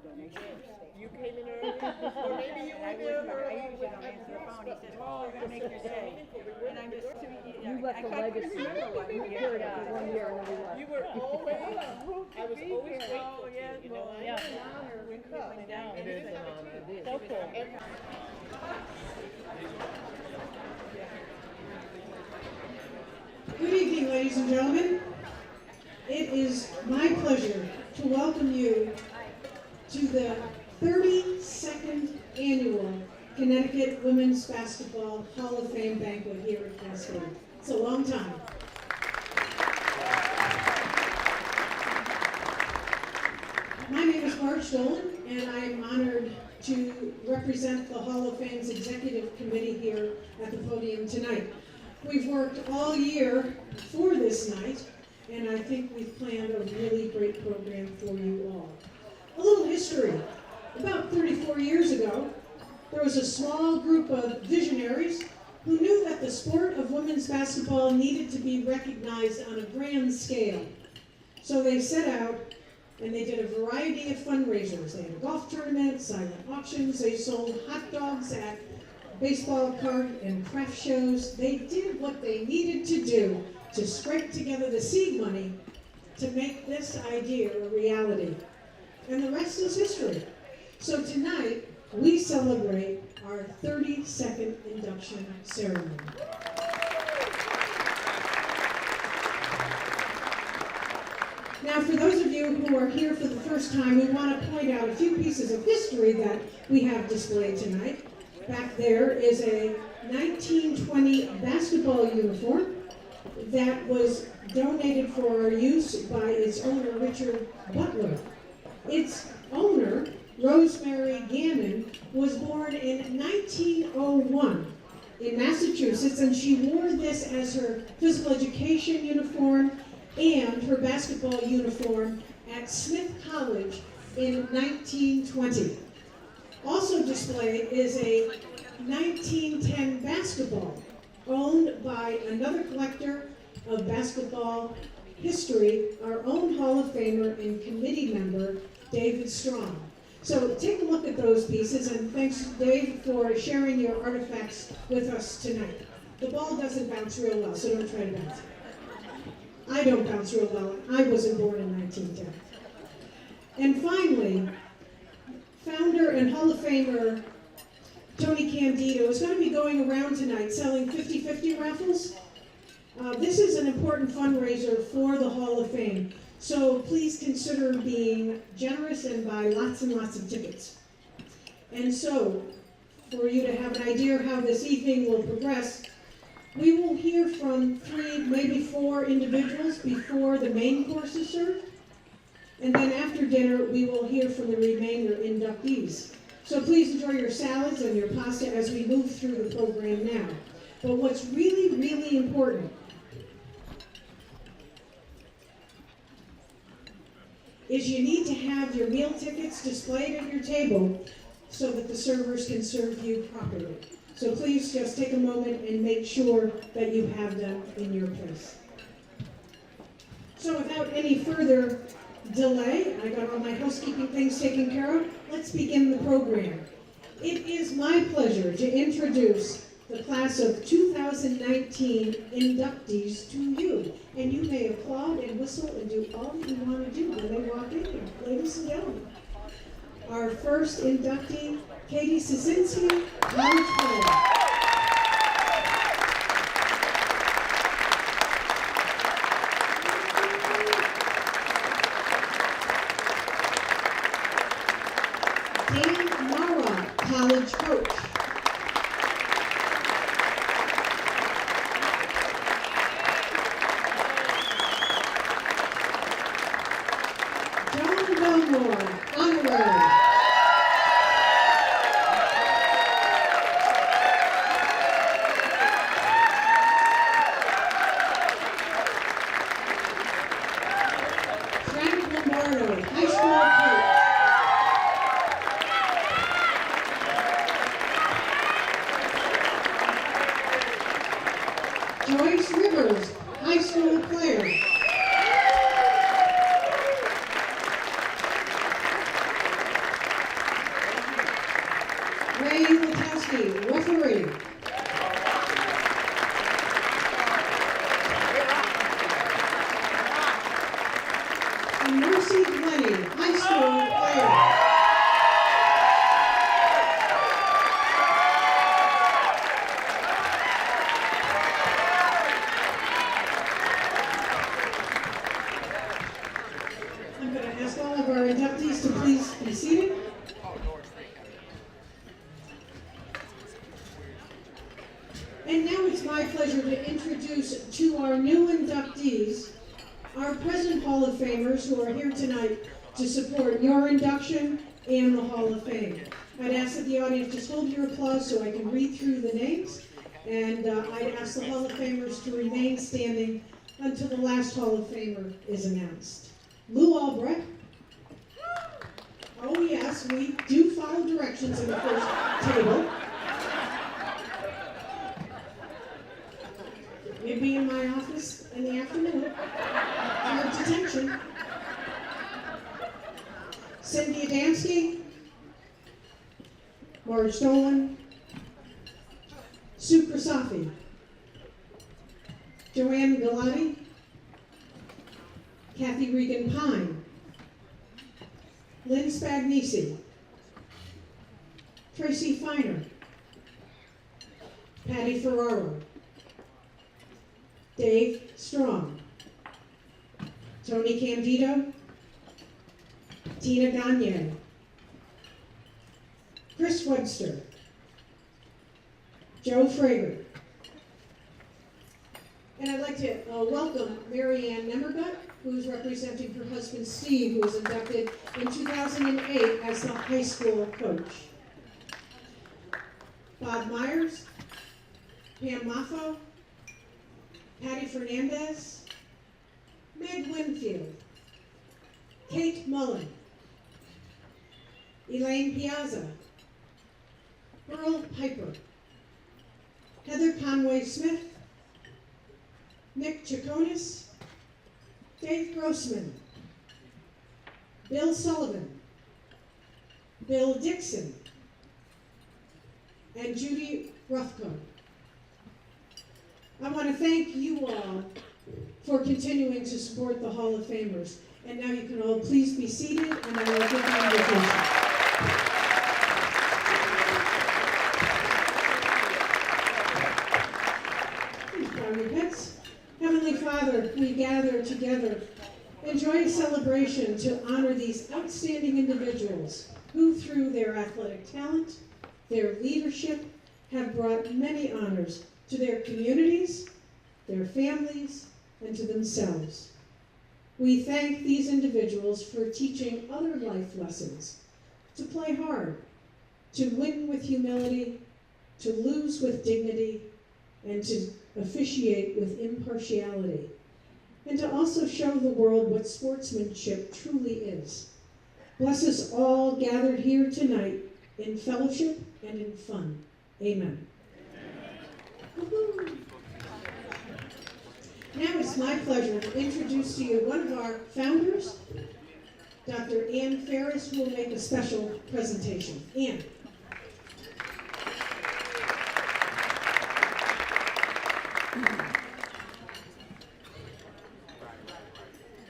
donation. You came in early, or maybe you I were there early. usually don't answer the phone. He says, "Oh, you're gonna make your day," and I'm just You left a legacy. You carried it for 1 year and then we left. You were always, I was always grateful Oh, to yes, you, you know, well, I yeah. know an honor when you come. down. And It it's is an not honor. a It is. So cool. Good evening, ladies and gentlemen. It is my pleasure to welcome you to the 32nd annual Connecticut Women's Basketball Hall of Fame banquet here at Cascade. It's a long time. My name is Marge Dolan, and I am honored to represent the Hall of Fame's executive committee here at the podium tonight. We've worked all year for this night, and I think we've planned a really great program for you all. A little history. About 34 years ago, there was a small group of visionaries who knew that the sport of women's basketball needed to be recognized on a grand scale. So they set out and they did a variety of fundraisers. They had a golf tournament, silent auctions, they sold hot dogs at baseball card and craft shows. They did what they needed to do to scrape together the seed money to make this idea a reality. And the rest is history. So tonight, we celebrate our 32nd induction ceremony. Now, for those of you who are here for the first time, we want to point out a few pieces of history that we have displayed tonight. Back there is a 1920 basketball uniform that was donated for our use by its owner, Richard Butler. Its owner, Rosemary Gammon, was born in 1901 in Massachusetts, and she wore this as her physical education uniform and her basketball uniform at Smith College in 1920. Also displayed is a 1910 basketball owned by another collector of basketball history, our own Hall of Famer and committee member, David Strong. So take a look at those pieces, and thanks, Dave, for sharing your artifacts with us tonight. The ball doesn't bounce real well, so don't try to bounce it. I don't bounce real well. I wasn't born in 1910. And finally, founder and Hall of Famer Tony Candido is going to be going around tonight selling 50-50 raffles. This is an important fundraiser for the Hall of Fame, so please consider being generous and buy lots and lots of tickets. And so, for you to have an idea of how this evening will progress, we will hear from 3, maybe 4 individuals before the main course is served. And then after dinner, we will hear from the remainder inductees. So please enjoy your salads and your pasta as we move through the program now. But what's really, really important is you need to have your meal tickets displayed at your table so that the servers can serve you properly. So please just take a moment and make sure that you have them in your place. So without any further delay, I got all my housekeeping things taken care of. Let's begin the program. It is my pleasure to introduce the class of 2019 inductees to you. And you may applaud and whistle and do all that you want to do when they walk in here, ladies and gentlemen. Our first inductee, Katie Sosinski, College Player. Dan Mara, College Coach. John Belmore, Honorary. Frank Lombardo, High School Coach. Joyce Rivers, High School Player. Ray Lutowski, referee. And Mercy Glennie, high school player. I'm going to ask all of our inductees to please be seated. And now it's my pleasure to introduce to our new inductees, our present Hall of Famers who are here tonight to support your induction and the Hall of Fame. I'd ask that the audience just hold your applause so I can read through the names, and I'd ask the Hall of Famers to remain standing until the last Hall of Famer is announced. Lou Albrecht. Oh yes, we do follow directions in the first table. Maybe in my office in the afternoon. Hard detention. Cynthia Damsky. Marge Dolan. Sue Krasafi. Joanne Galati. Kathy Regan Pine. Lynn Spagnisi. Tracy Feiner. Patty Ferraro. Dave Strong. Tony Candido. Tina Gagne. Chris Webster. Joe Frager. And I'd like to welcome Mary Ann Nemmergut, who is representing her husband Steve, who was inducted in 2008 as the high school coach. Bob Myers, Pam Maffo, Patty Fernandez, Meg Winfield, Kate Mullen, Elaine Piazza, Earl Piper, Heather Conway Smith, Nick Chaconis, Dave Grossman, Bill Sullivan, Bill Dixon, and Judy Ruffco. I want to thank you all for continuing to support the Hall of Famers. And now you can all please be seated, and I will give you an invitation. Please bow your heads. Heavenly Father, we gather together in joyous celebration to honor these outstanding individuals who, through their athletic talent, their leadership, have brought many honors to their communities, their families, and to themselves. We thank these individuals for teaching other life lessons, to play hard, to win with humility, to lose with dignity, and to officiate with impartiality, and to also show the world what sportsmanship truly is. Bless us all gathered here tonight in fellowship and in fun. Amen. Woo-hoo. Now it's my pleasure to introduce to you one of our founders, Dr. Ann Ferris, who will make a special presentation. Ann.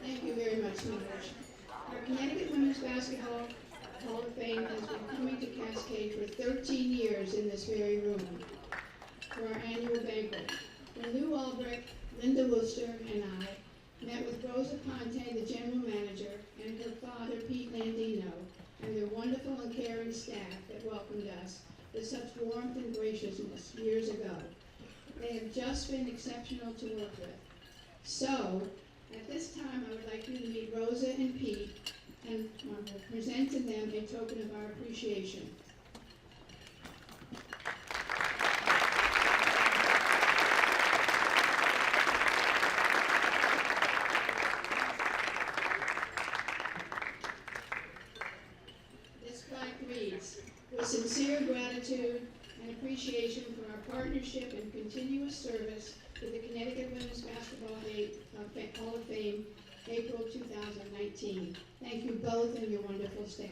Thank you very much, Marge. Our Connecticut Women's Basketball Hall of Fame has been coming to Cascade for 13 years in this very room for our annual banquet. When Lou Albrecht, Linda Worcester, and I met with Rosa Ponte, the general manager, and her father, Pete Landino, and their wonderful and caring staff that welcomed us with such warmth and graciousness years ago. They have just been exceptional to work with. So, at this time, I would like you to meet Rosa and Pete, and we'll present to them a token of our appreciation. This plaque reads, with sincere gratitude and appreciation for our partnership and continuous service with the Connecticut Women's Basketball Hall of Fame, April 2019. Thank you both and your wonderful staff.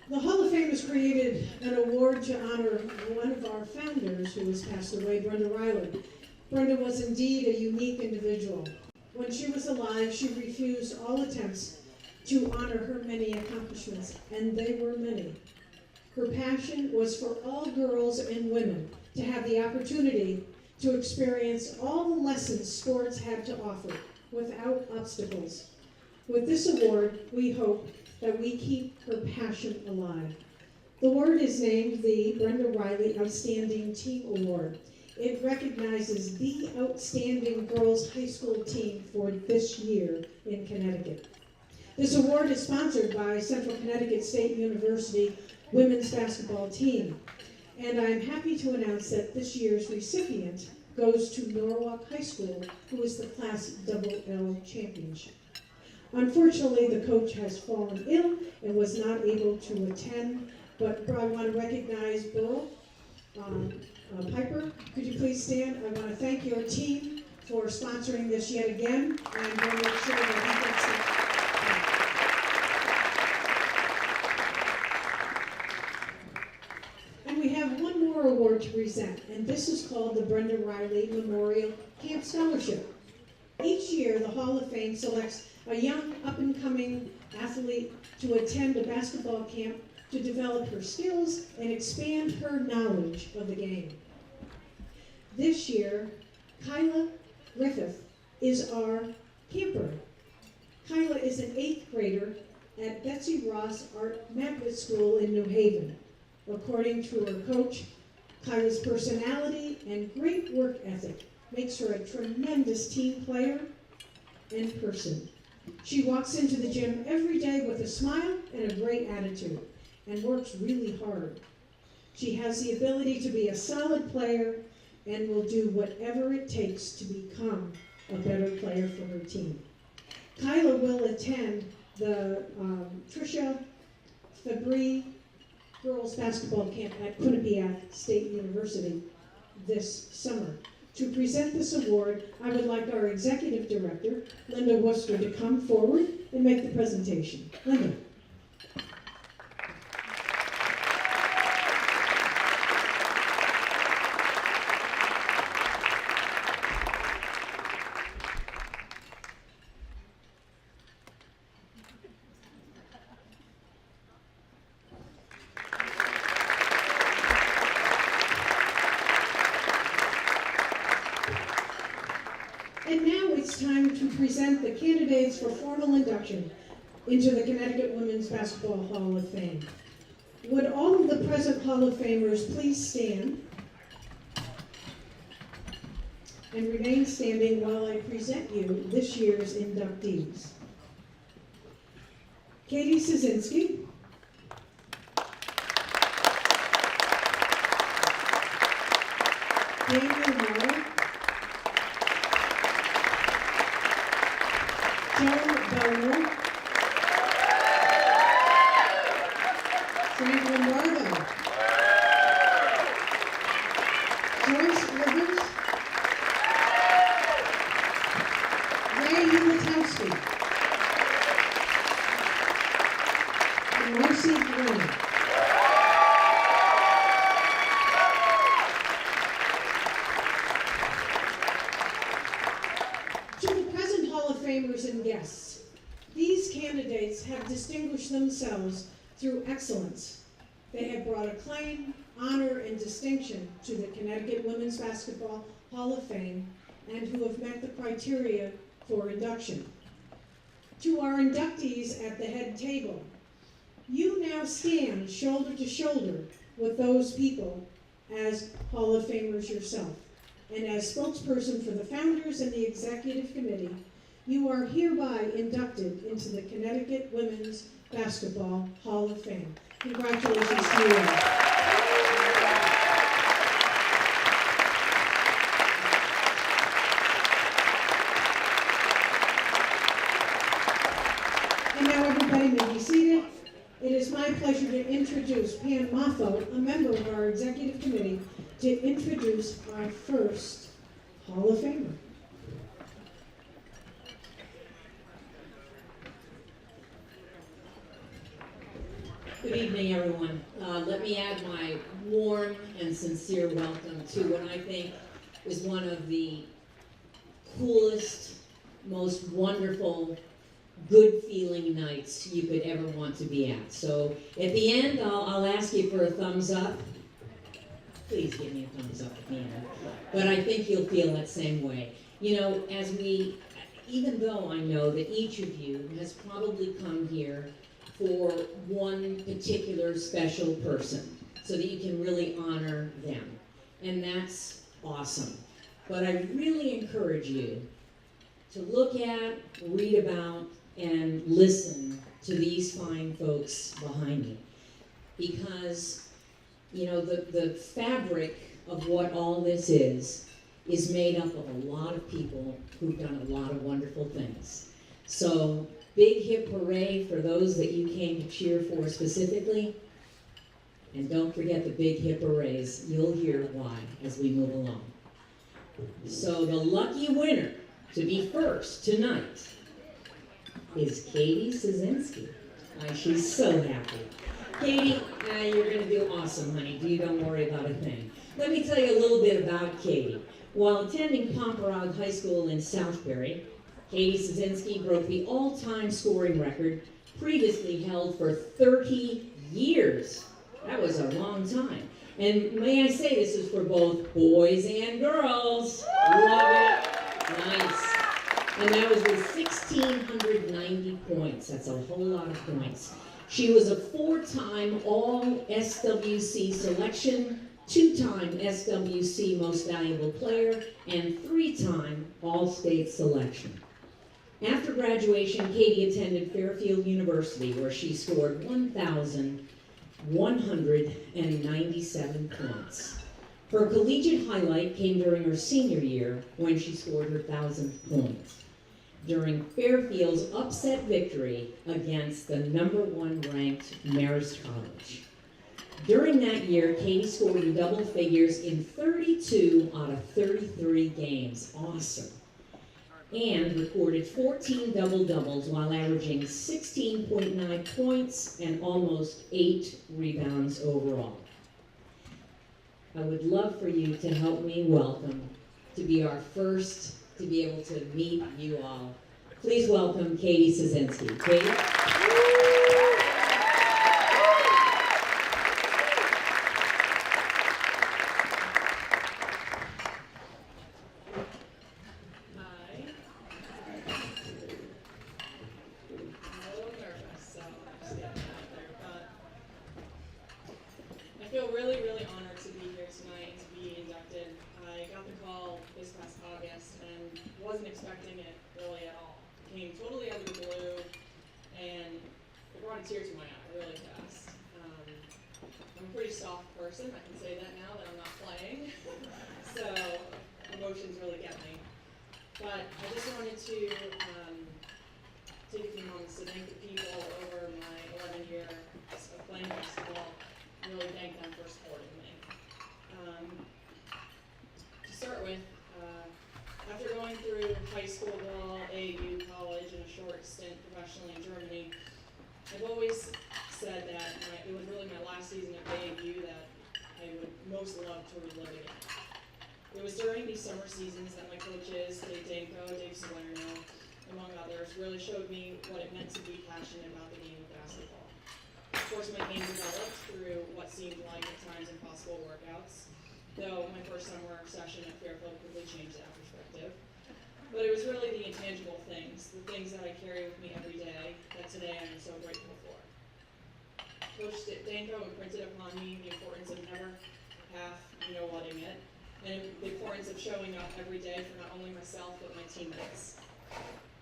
The Hall of Fame has created an award to honor one of our founders who has passed away, Brenda Riley. Brenda was indeed a unique individual. When she was alive, she refused all attempts to honor her many accomplishments, and they were many. Her passion was for all girls and women to have the opportunity to experience all the lessons sports had to offer without obstacles. With this award, we hope that we keep her passion alive. The award is named the Brenda Riley Outstanding Team Award. It recognizes the outstanding girls high school team for this year in Connecticut. This award is sponsored by Central Connecticut State University women's basketball team. And I'm happy to announce that this year's recipient goes to Norwalk High School, who is the Class Double-L championship. Unfortunately, the coach has fallen ill and was not able to attend, but I want to recognize Bill Piper. Could you please stand? I want to thank your team for sponsoring this yet again, and we'll make sure that he gets it. And we have one more award to present, and this is called the Brenda Riley Memorial Camp Scholarship. Each year, the Hall of Fame selects a young, up-and-coming athlete to attend a basketball camp to develop her skills and expand her knowledge of the game. This year, Kyla Griffith is our camper. Kyla is an 8th grader at Betsy Ross Art Magnet School in New Haven. According to her coach, Kyla's personality and great work ethic makes her a tremendous team player and person. She walks into the gym every day with a smile and a great attitude and works really hard. She has the ability to be a solid player and will do whatever it takes to become a better player for her team. Kyla will attend the Tricia Fabry girls basketball camp at Quinnipiac State University this summer. To present this award, I would like our Executive Director, Linda Worcester, to come forward and make the presentation. Linda. And now it's time to present the candidates for formal induction into the Connecticut Women's Basketball Hall of Fame. Would all of the present Hall of Famers please stand and remain standing while I present you this year's inductees. Katie Szynski, Daniel Mara, Joan Bowler, Frank Lombardo, Joyce Rivers, Ray Ulatowski, and Marcy Green. To the present Hall of Famers and guests, these candidates have distinguished themselves through excellence. They have brought acclaim, honor, and distinction to the Connecticut Women's Basketball Hall of Fame and who have met the criteria for induction. To our inductees at the head table, you now stand shoulder to shoulder with those people as Hall of Famers yourself. And as spokesperson for the founders and the executive committee, you are hereby inducted into the Connecticut Women's Basketball Hall of Fame. Congratulations to you all. And now everybody may be seated. It is my pleasure to introduce Pam Moffo, a member of our executive committee, to introduce our first Hall of Famer. Good evening, everyone. Let me add my warm and sincere welcome to what I think is one of the coolest, most wonderful, good-feeling nights you could ever want to be at. So at the end, I'll ask you for a thumbs up. Please give me a thumbs up at the end. But I think you'll feel that same way. You know, even though I know that each of you has probably come here for one particular special person, so that you can really honor them. And that's awesome. But I really encourage you to look at, read about, and listen to these fine folks behind me. Because, you know, the fabric of what all this is made up of a lot of people who've done a lot of wonderful things. So, big hip hooray for those that you came to cheer for specifically. And don't forget the big hip hoorays. You'll hear why as we move along. So the lucky winner to be first tonight is Katie Szynski. She's so happy. Katie, you're going to do awesome, honey. You don't worry about a thing. Let me tell you a little bit about Katie. While attending Pomperaug High School in Southbury, Katie Szynski broke the all-time scoring record previously held for 30 years. That was a long time. And may I say this is for both boys and girls. Love it. Nice. And that was with 1,690 points. That's a whole lot of points. She was a 4-time All-SWC selection, 2-time SWC Most Valuable Player, and 3-time All-State selection. After graduation, Katie attended Fairfield University, where she scored 1,197 points. Her collegiate highlight came during her senior year, when she scored her 1,000th point, during Fairfield's upset victory against the #1 ranked Marist College. During that year, Katie scored in double figures in 32 out of 33 games. Awesome. And recorded 14 double-doubles while averaging 16.9 points and almost 8 rebounds overall. I would love for you to help me welcome, to be our first, to be able to meet you all. Please welcome Katie Szynski. Katie? I feel really, really honored to be here tonight and to be inducted. I got the call this past August and wasn't expecting it really at all. It came totally out of the blue and it brought a tear to my eye really fast. I'm a pretty soft person, I can say that now that I'm not playing. So emotions really get me. But I just wanted to take a few moments to thank the people over my 11 years of playing basketball. Really thank them for supporting me. To start with, after going through high school ball, AAU, college, and a short stint professionally in Germany, I've always said that it was really my last season at AAU that I would most love to relive again. It was during these summer seasons that my coaches, Dave Danko, Dave Salerno, among others, really showed me what it meant to be passionate about the game of basketball. Of course, my game developed through what seemed like at times impossible workouts, though my first summer session at Fairfield quickly changed that perspective. But it was really the intangible things, the things that I carry with me every day, that today I am so grateful for. Coach Danko imprinted upon me the importance of never half whatting it, and the importance of showing up every day for not only myself but my teammates.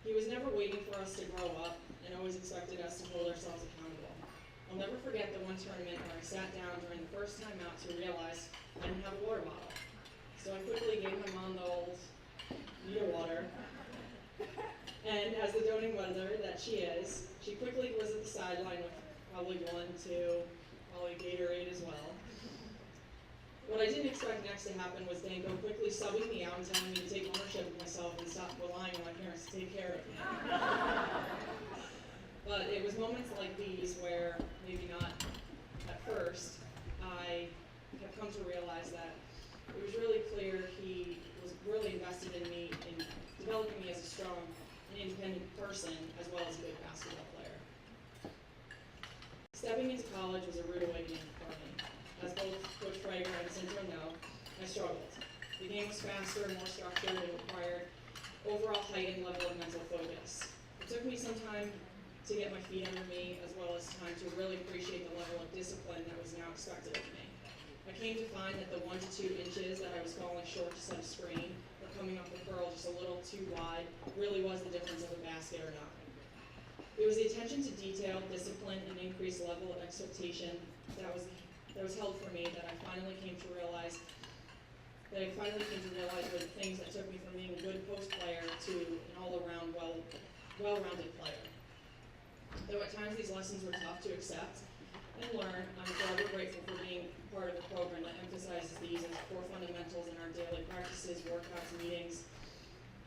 He was never waiting for us to grow up and always expected us to hold ourselves accountable. I'll never forget the one tournament where I sat down during the first time out to realize I didn't have a water bottle. So I quickly gave my mom the old need a water. And as the doting mother that she is, she quickly was at the sideline with probably probably Gatorade as well. What I didn't expect next to happen was Danko quickly subbing me out and telling me to take ownership of myself and stop relying on my parents to take care of me. But it was moments like these where, maybe not at first, I have come to realize that it was really clear he was really invested in me, in developing me as a strong and independent person, as well as a good basketball player. Stepping into college was a rude awakening for me. As both Coach Prager and Cynthia know, I struggled. The game was faster and more structured and required overall heightened level of mental focus. It took me some time to get my feet under me, as well as time to really appreciate the level of discipline that was now expected of me. I came to find that the 1 to 2 inches that I was falling short to set a screen, or coming off the curl just a little too wide, really was the difference of a basket or not. It was the attention to detail, discipline, and increased level of expectation that was held for me that I finally came to realize were the things that took me from being a good post player to an all-around well-rounded player. Though at times these lessons were tough to accept and learn, I'm forever grateful for being part of a program that emphasizes these as core fundamentals in our daily practices, workouts, and meetings,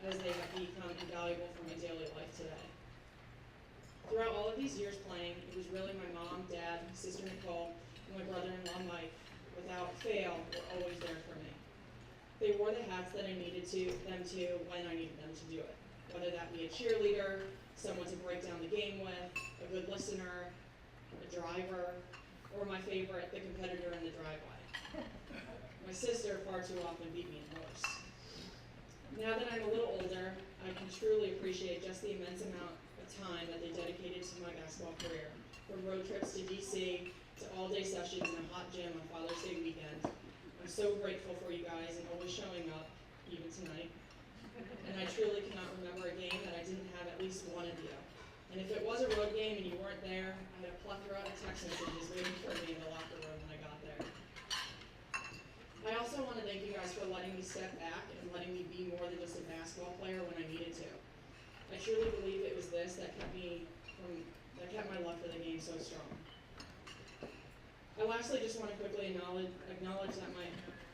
as they have become invaluable for my daily life today. Throughout all of these years playing, it was really my mom, dad, sister Nicole, and my brother-in-law Mike, without fail, were always there for me. They wore the hats that I needed them to when I needed them to do it, whether that be a cheerleader, someone to break down the game with, a good listener, a driver, or my favorite, the competitor in the driveway. My sister far too often beat me in horse. Now that I'm a little older, I can truly appreciate just the immense amount of time that they dedicated to my basketball career, from road trips to DC, to all-day sessions in a hot gym on Father's Day weekend. I'm so grateful for you guys and always showing up, even tonight. And I truly cannot remember a game that I didn't have at least one of you. And if it was a road game and you weren't there, I had a plethora of text messages waiting for me in the locker room when I got there. I also want to thank you guys for letting me step back and letting me be more than just a basketball player when I needed to. I truly believe it was this that kept my love for the game so strong. I lastly just want to quickly acknowledge that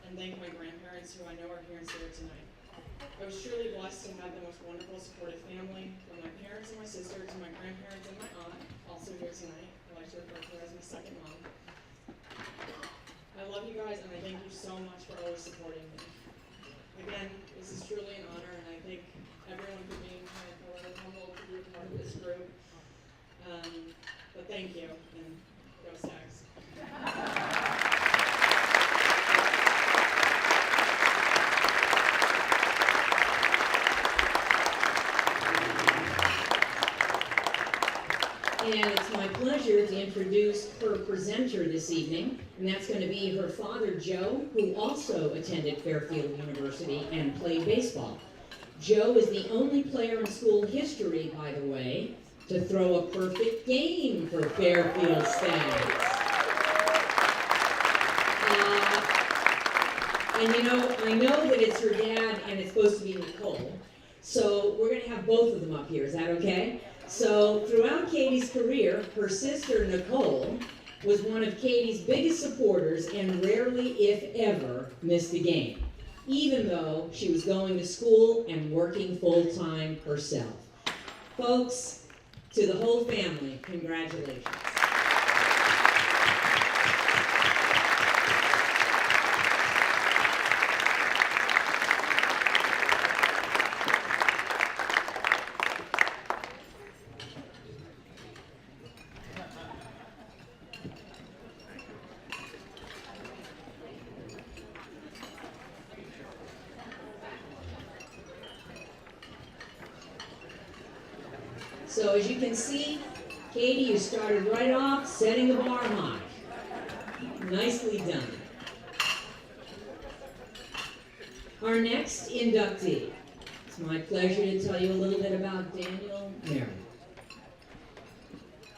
and thank my grandparents, who I know are here in Sarah tonight. I was truly blessed to have the most wonderful, supportive family, from my parents and my sister to my grandparents and my aunt, also here tonight. I like to refer to her as my second mom. I love you guys, and I thank you so much for always supporting me. Again, this is truly an honor, and I thank everyone for being here. I'm really humbled to be a part of this group. But thank you, and go Stags. And it's my pleasure to introduce her presenter this evening, and that's going to be her father, Joe, who also attended Fairfield University and played baseball. Joe is the only player in school history, by the way, to throw a perfect game for Fairfield Stags. And you know, I know that it's her dad and it's supposed to be Nicole, so we're going to have both of them up here. Is that okay? So throughout Katie's career, her sister Nicole was one of Katie's biggest supporters and rarely, if ever, missed a game, even though she was going to school and working full-time herself. Folks, to the whole family, congratulations. So as you can see, Katie, you started right off setting the bar high. Nicely done. Our next inductee. It's my pleasure to tell you a little bit about Daniel Mara.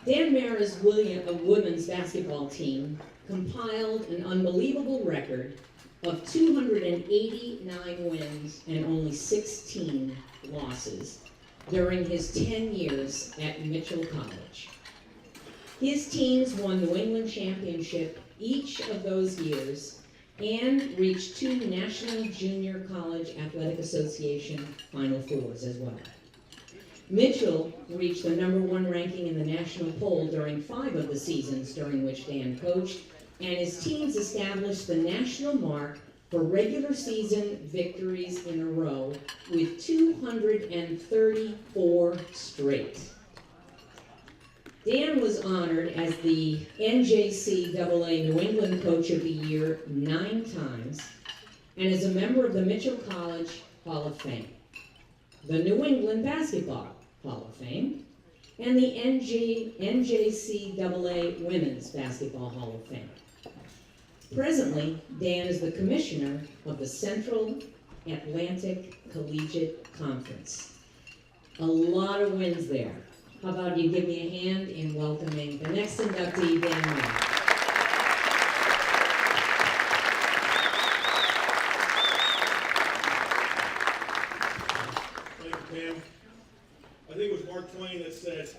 Dan Mara's women's basketball team compiled an unbelievable record of 289 wins and only 16 losses during his 10 years at Mitchell College. His teams won New England Championship each of those years and reached 2 National Junior College Athletic Association Final Fours as well. Mitchell reached the #1 ranking in the national poll during 5 of the seasons during which Dan coached, and his teams established the national mark for regular season victories in a row with 234 straight. Dan was honored as the NJCAA New England Coach of the Year 9 times and is a member of the Mitchell College Hall of Fame, the New England Basketball Hall of Fame, and the NJCAA Women's Basketball Hall of Fame. Presently, Dan is the commissioner of the Central Atlantic Collegiate Conference. A lot of wins there. How about you give me a hand in welcoming the next inductee, Dan Moore. Thank you, Pam. I think it was Mark Twain that said,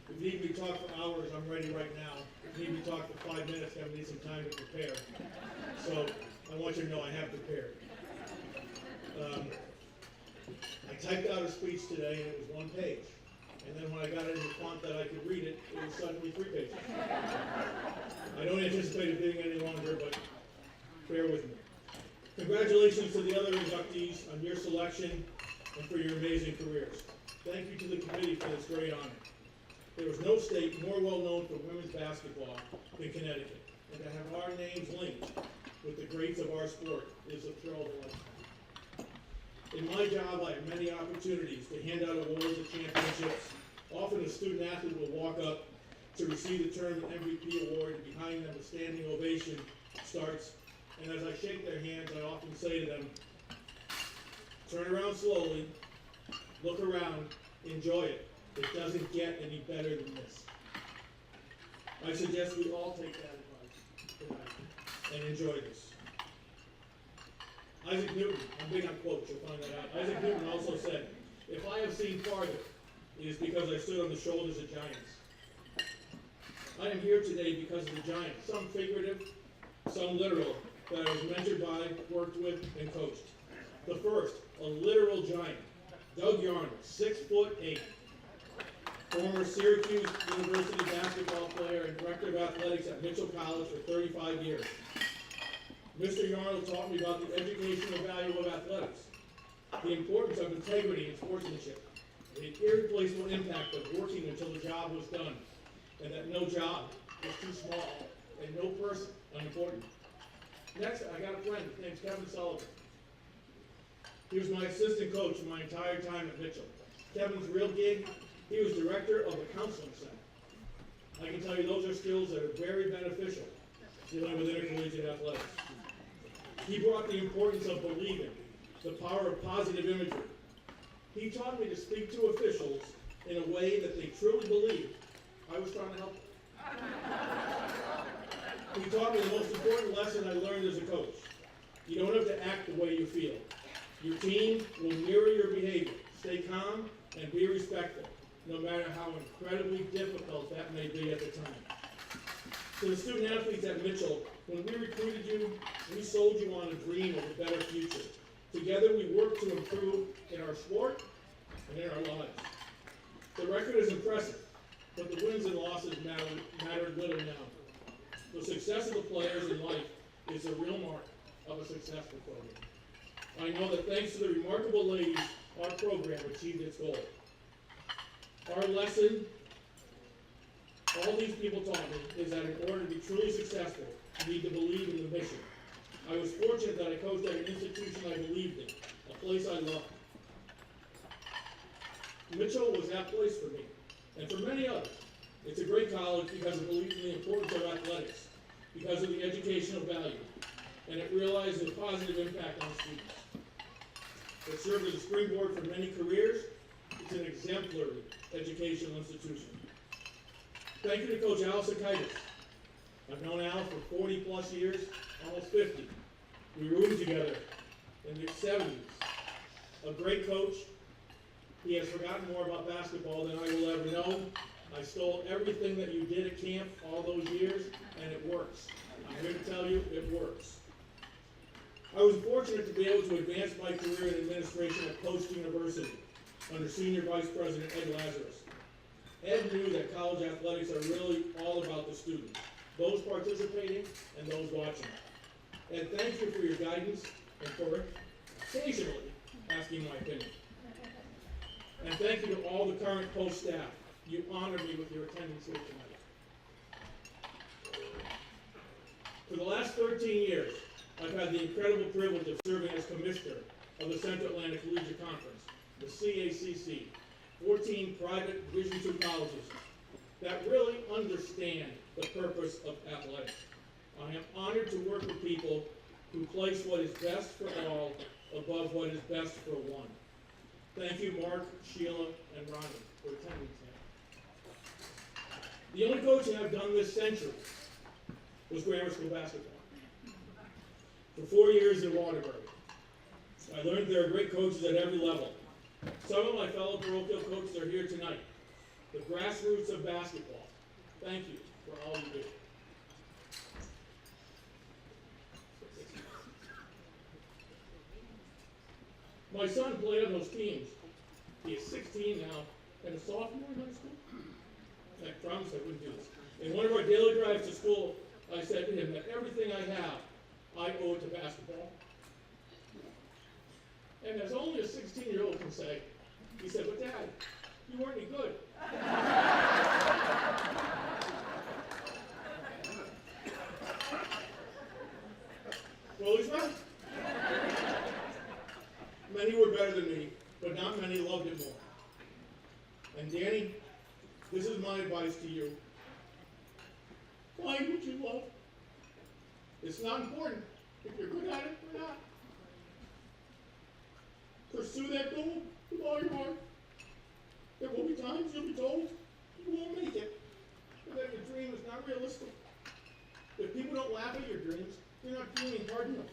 if you need me to talk for hours, I'm ready right now. If you need me to talk for 5 minutes, I need some time to prepare. So I want you to know I have prepared. I typed out a speech today and it was 1 page. And then when I got it in the font that I could read it, it was suddenly 3 pages. I don't anticipate it being any longer, but bear with me. Congratulations to the other inductees on your selection and for your amazing careers. Thank you to the committee for this great honor. There is no state more well known for women's basketball than Connecticut, and to have our names linked with the greats of our sport is a thrill of a lifetime. In my job, I have many opportunities to hand out awards and championships. Often a student athlete will walk up to receive the tournament MVP award, and behind them a standing ovation starts. And as I shake their hands, I often say to them, turn around slowly, look around, enjoy it. It doesn't get any better than this. I suggest we all take that advice tonight and enjoy this. Isaac Newton, I'm big on quotes, you'll find that out. Isaac Newton also said, if I have seen farther, it is because I stood on the shoulders of giants. I am here today because of the giants, some figurative, some literal, that I was mentored by, worked with, and coached. The first, a literal giant, Doug Yarner, 6'8", former Syracuse University basketball player and director of athletics at Mitchell College for 35 years. Mr. Yarnell taught me about the educational value of athletics, the importance of integrity and sportsmanship, the irreplaceable impact of working until the job was done, and that no job is too small and no person unimportant. Next, I got a friend, his name's Kevin Sullivan. He was my assistant coach my entire time at Mitchell. Kevin's real gig, he was director of the counseling center. I can tell you those are skills that are very beneficial dealing with intercollegiate athletics. He brought the importance of believing, the power of positive imagery. He taught me to speak to officials in a way that they truly believed I was trying to help them. He taught me the most important lesson I learned as a coach. You don't have to act the way you feel. Your team will mirror your behavior. Stay calm and be respectful, no matter how incredibly difficult that may be at the time. To the student athletes at Mitchell, when we recruited you, we sold you on a dream of a better future. Together we worked to improve in our sport and in our lives. The record is impressive, but the wins and losses mattered little now. The success of the players in life is the real mark of a successful program. I know that thanks to the remarkable ladies, our program achieved its goal. Our lesson, all these people taught me, is that in order to be truly successful, you need to believe in the mission. I was fortunate that I coached at an institution I believed in, a place I loved. Mitchell was that place for me, and for many others. It's a great college because it believes in the importance of athletics, because of the educational value, and it realizes a positive impact on students. It served as a springboard for many careers. It's an exemplary educational institution. Thank you to Coach Al Sakaitis. I've known Al for 40 plus years, almost 50. We roomed together in the 70s. A great coach. He has forgotten more about basketball than I will ever know. I stole everything that you did at camp all those years, and it works. I'm here to tell you, it works. I was fortunate to be able to advance my career in administration at Post University. under Senior Vice President Ed Lazarus. Ed knew that college athletics are really all about the students, those participating and those watching. Ed, thank you for your guidance and for occasionally asking my opinion. And thank you to all the current post staff. You honored me with your attendance here tonight. For the last 13 years, I've had the incredible privilege of serving as commissioner of the Central Atlantic Collegiate Conference, the CACC, 14 private Division II colleges that really understand the purpose of athletics. I am honored to work with people who place what is best for all above what is best for one. Thank you, Mark, Sheila, and Ronnie, for attending tonight. The only coaching I've done this century was grammar school basketball. For 4 years in Waterbury, I learned there are great coaches at every level. Some of my fellow parochial coaches are here tonight. The grassroots of basketball. Thank you for all you do. My son played on those teams. He is 16 now and a sophomore in high school. I promised I wouldn't do this. In one of our daily drives to school, I said to him that everything I have, I owe it to basketball. And as only a 16-year-old can say, he said, "But Dad, you weren't any good." Well, he's right. Many were better than me, but not many loved it more. And Danny, this is my advice to you. Find what you love. It's not important if you're good at it or not. Pursue that goal with all your heart. There will be times you'll be told you won't make it, or that your dream is not realistic. If people don't laugh at your dreams, you're not dreaming hard enough.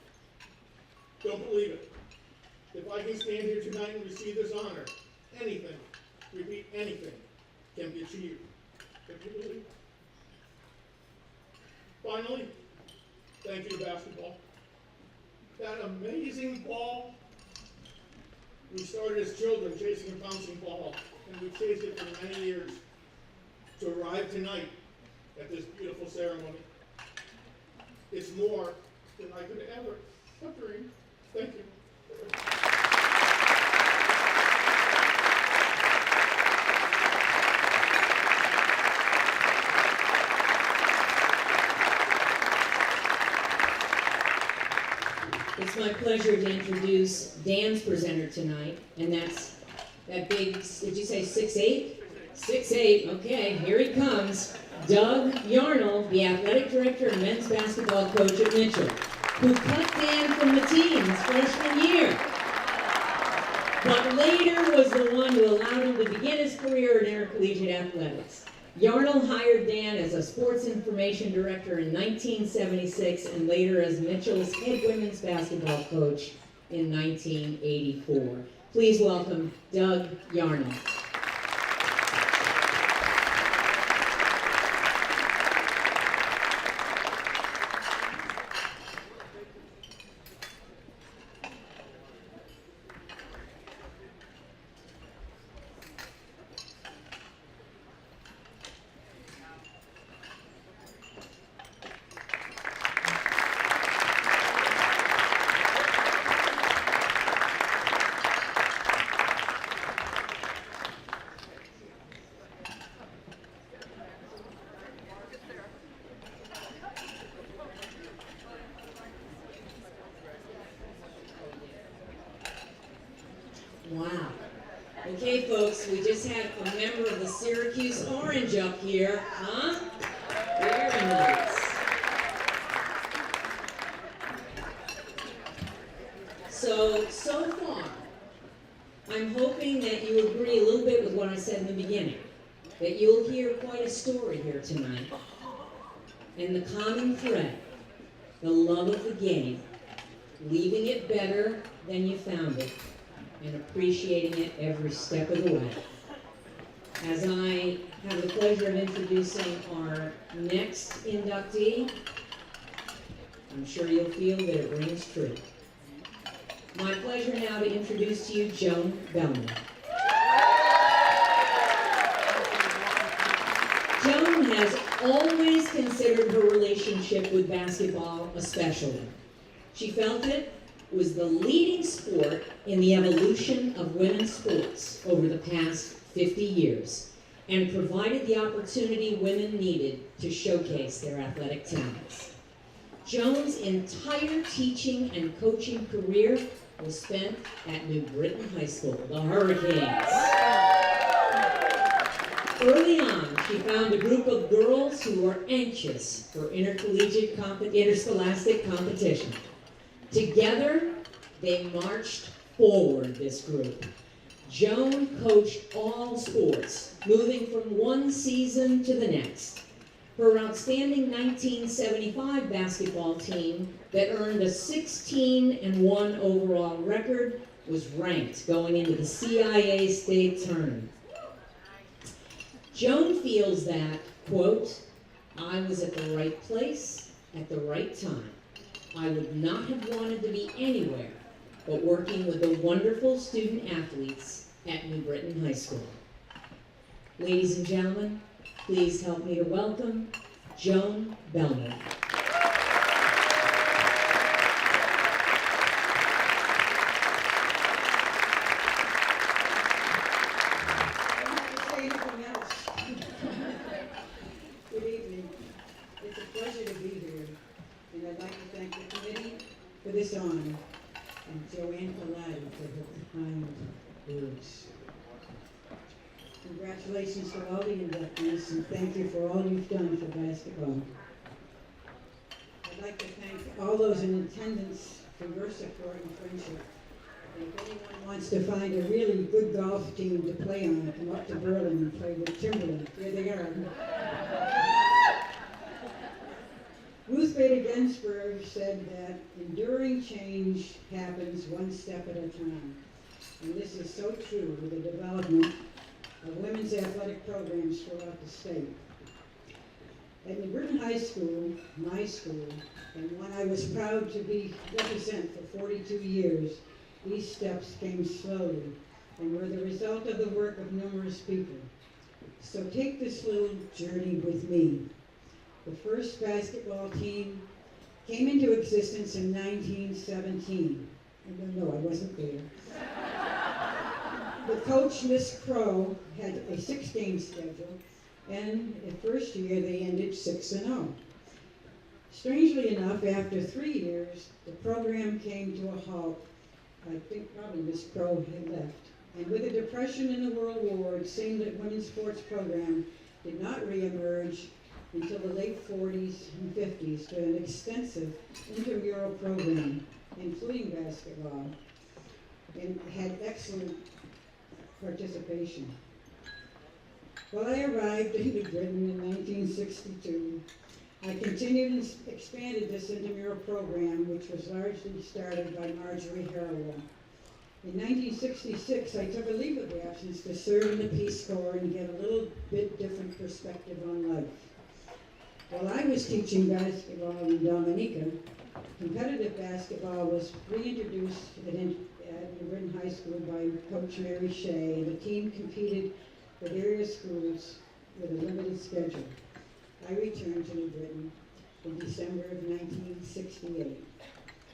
Don't believe it. If I can stand here tonight and receive this honor, anything, repeat anything, can be achieved. If you believe. Finally, thank you to basketball. That amazing ball. We started as children chasing a bouncing ball, and we chased it for many years to arrive tonight at this beautiful ceremony. It's more than I could ever have dreamed. Thank you. It's my pleasure to introduce Dan's presenter tonight, and that's that big, did you say 6'8"? 6'8", okay, here he comes. Doug Yarnell, the athletic director and men's basketball coach at Mitchell, who cut Dan from the team his freshman year, but later was the one who allowed him to begin his career in intercollegiate athletics. Yarnell hired Dan as a sports information director in 1976 and later as Mitchell's head women's basketball coach in 1984. Please welcome Doug Yarnell. Wow. Okay, folks, we just had a member of the Syracuse Orange up here, huh? Very nice. So far, I'm hoping that you agree a little bit with what I said in the beginning, that you'll hear quite a story here tonight. And the common thread, the love of the game, leaving it better than you found it, and appreciating it every step of the way. As I have the pleasure of introducing our next inductee, I'm sure you'll feel that it rings true. My pleasure now to introduce to you Joan Bellman. always considered her relationship with basketball a special one. She felt it was the leading sport in the evolution of women's sports over the past 50 years and provided the opportunity women needed to showcase their athletic talents. Joan's entire teaching and coaching career was spent at New Britain High School, the Hurricanes. Early on, she found a group of girls who were anxious for interscholastic competition. Together, they marched forward, this group. Joan coached all sports, moving from one season to the next. Her outstanding 1975 basketball team that earned a 16-1 overall record was ranked going into the CIA state tournament. Joan feels that, quote, "I was at the right place at the right time. I would not have wanted to be anywhere but working with the wonderful student athletes at New Britain High School." Ladies and gentlemen, please help me to welcome Joan Bellman. Good evening. It's a pleasure to be here, and I'd like to thank the committee for this honor, and Joanne Pallotti for her kind words. Congratulations to all the inductees, and thank you for all you've done for basketball. I'd like to thank all those in attendance for your support and friendship. And if anyone wants to find a really good golf team to play on, come up to Berlin and play with Timberland. Here they are. Ruth Bader Ginsburg said that enduring change happens one step at a time. And this is so true with the development of women's athletic programs throughout the state. At New Britain High School, my school, and one I was proud to represent for 42 years, these steps came slowly and were the result of the work of numerous people. So take this little journey with me. The first basketball team came into existence in 1917. No, I wasn't there. The coach, Miss Crow, had a 6-game schedule, and the first year they ended 6-0. Strangely enough, after 3 years, the program came to a halt. I think probably Miss Crow had left. And with the Depression and the World War, it seemed that women's sports program did not reemerge until the late 40s and 50s with an extensive intramural program, including basketball, and had excellent participation. When I arrived in New Britain in 1962, I continued and expanded this intramural program, which was largely started by Marjorie Harrell. In 1966, I took a leave of absence to serve in the Peace Corps and get a little bit different perspective on life. While I was teaching basketball in Dominica, competitive basketball was reintroduced at New Britain High School by Coach Mary Shea, and the team competed for various schools with a limited schedule. I returned to New Britain in December of 1968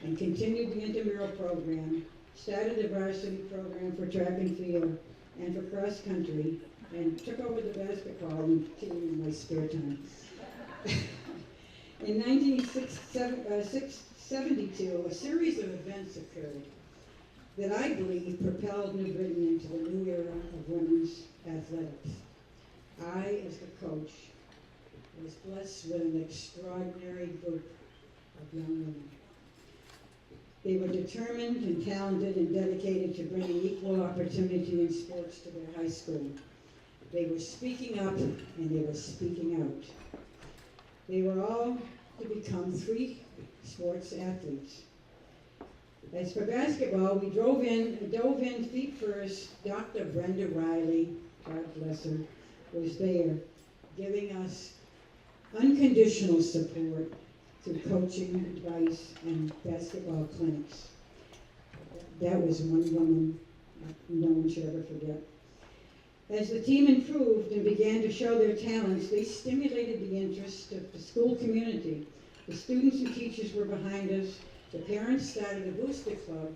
and continued the intramural program, started the varsity program for track and field and for cross country, and took over the basketball team in my spare time. In 1972, a series of events occurred that I believe propelled New Britain into the new era of women's athletics. I, as the coach, was blessed with an extraordinary group of young women. They were determined and talented and dedicated to bringing equal opportunity in sports to their high school. They were speaking up and they were speaking out. They were all to become 3 sports athletes. As for basketball, we dove in feet first. Dr. Brenda Riley, God bless her, was there, giving us unconditional support through coaching, advice, and basketball clinics. That was one woman no one should ever forget. As the team improved and began to show their talents, they stimulated the interest of the school community. The students and teachers were behind us. The parents started a booster club.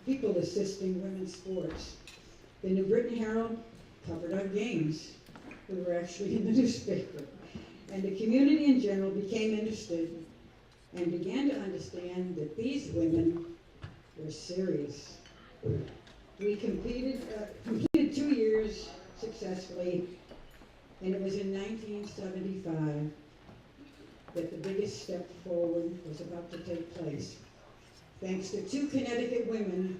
People assisting women's sports. The New Britain Herald covered our games. We were actually in the newspaper. And the community in general became interested and began to understand that these women were serious. We completed 2 years successfully, and it was in 1975 that the biggest step forward was about to take place. Thanks to 2 Connecticut women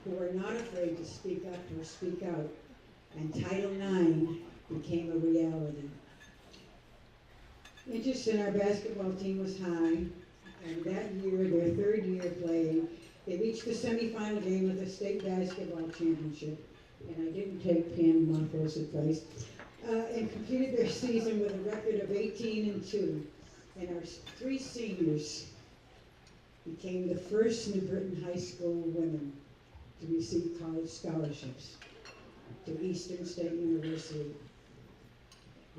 who were not afraid to speak up or speak out, and Title IX became a reality. Interest in our basketball team was high, and that year, their 3rd year playing, they reached the semifinal game of the state basketball championship, and I didn't take Pam Monfils' advice, and completed their season with a record of 18-2. And our 3 seniors became the first New Britain High School women to receive college scholarships to Eastern State University,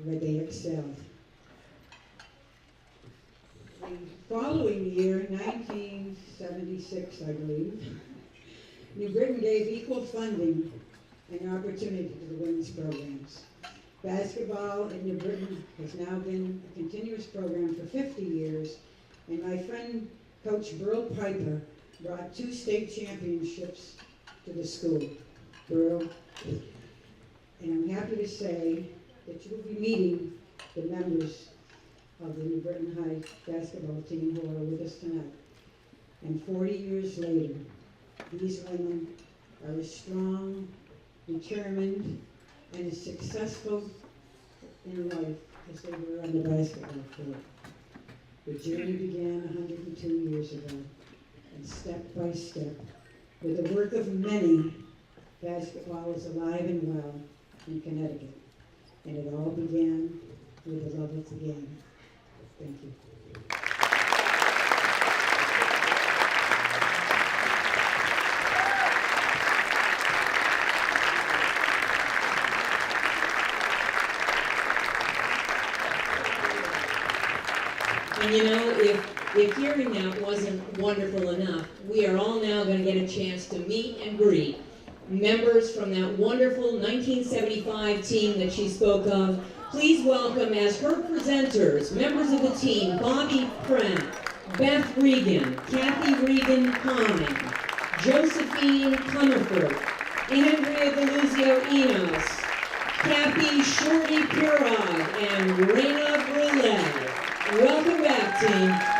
where they excelled. The following year, 1976, I believe, New Britain gave equal funding and opportunity to the women's programs. Basketball in New Britain has now been a continuous program for 50 years, and my friend Coach Burl Piper brought 2 state championships to the school. Burl, and I'm happy to say that you will be meeting the members of the New Britain High basketball team who are with us tonight. And 40 years later, these women are as strong, determined, and as successful in life as they were on the basketball court. The journey began 102 years ago, and step by step, with the work of many, basketball is alive and well in Connecticut. And it all began with the love of the game. Thank you. And you know, if hearing that wasn't wonderful enough, we are all now going to get a chance to meet and greet members from that wonderful 1975 team that she spoke of. Please welcome as her presenters, members of the team, Bobby Pratt, Beth Regan, Kathy Regan Conning, Josephine Comerford, Andrea Deluzio Enos, Kathy Shorty Purod, and Reina Brulé. Welcome back, team.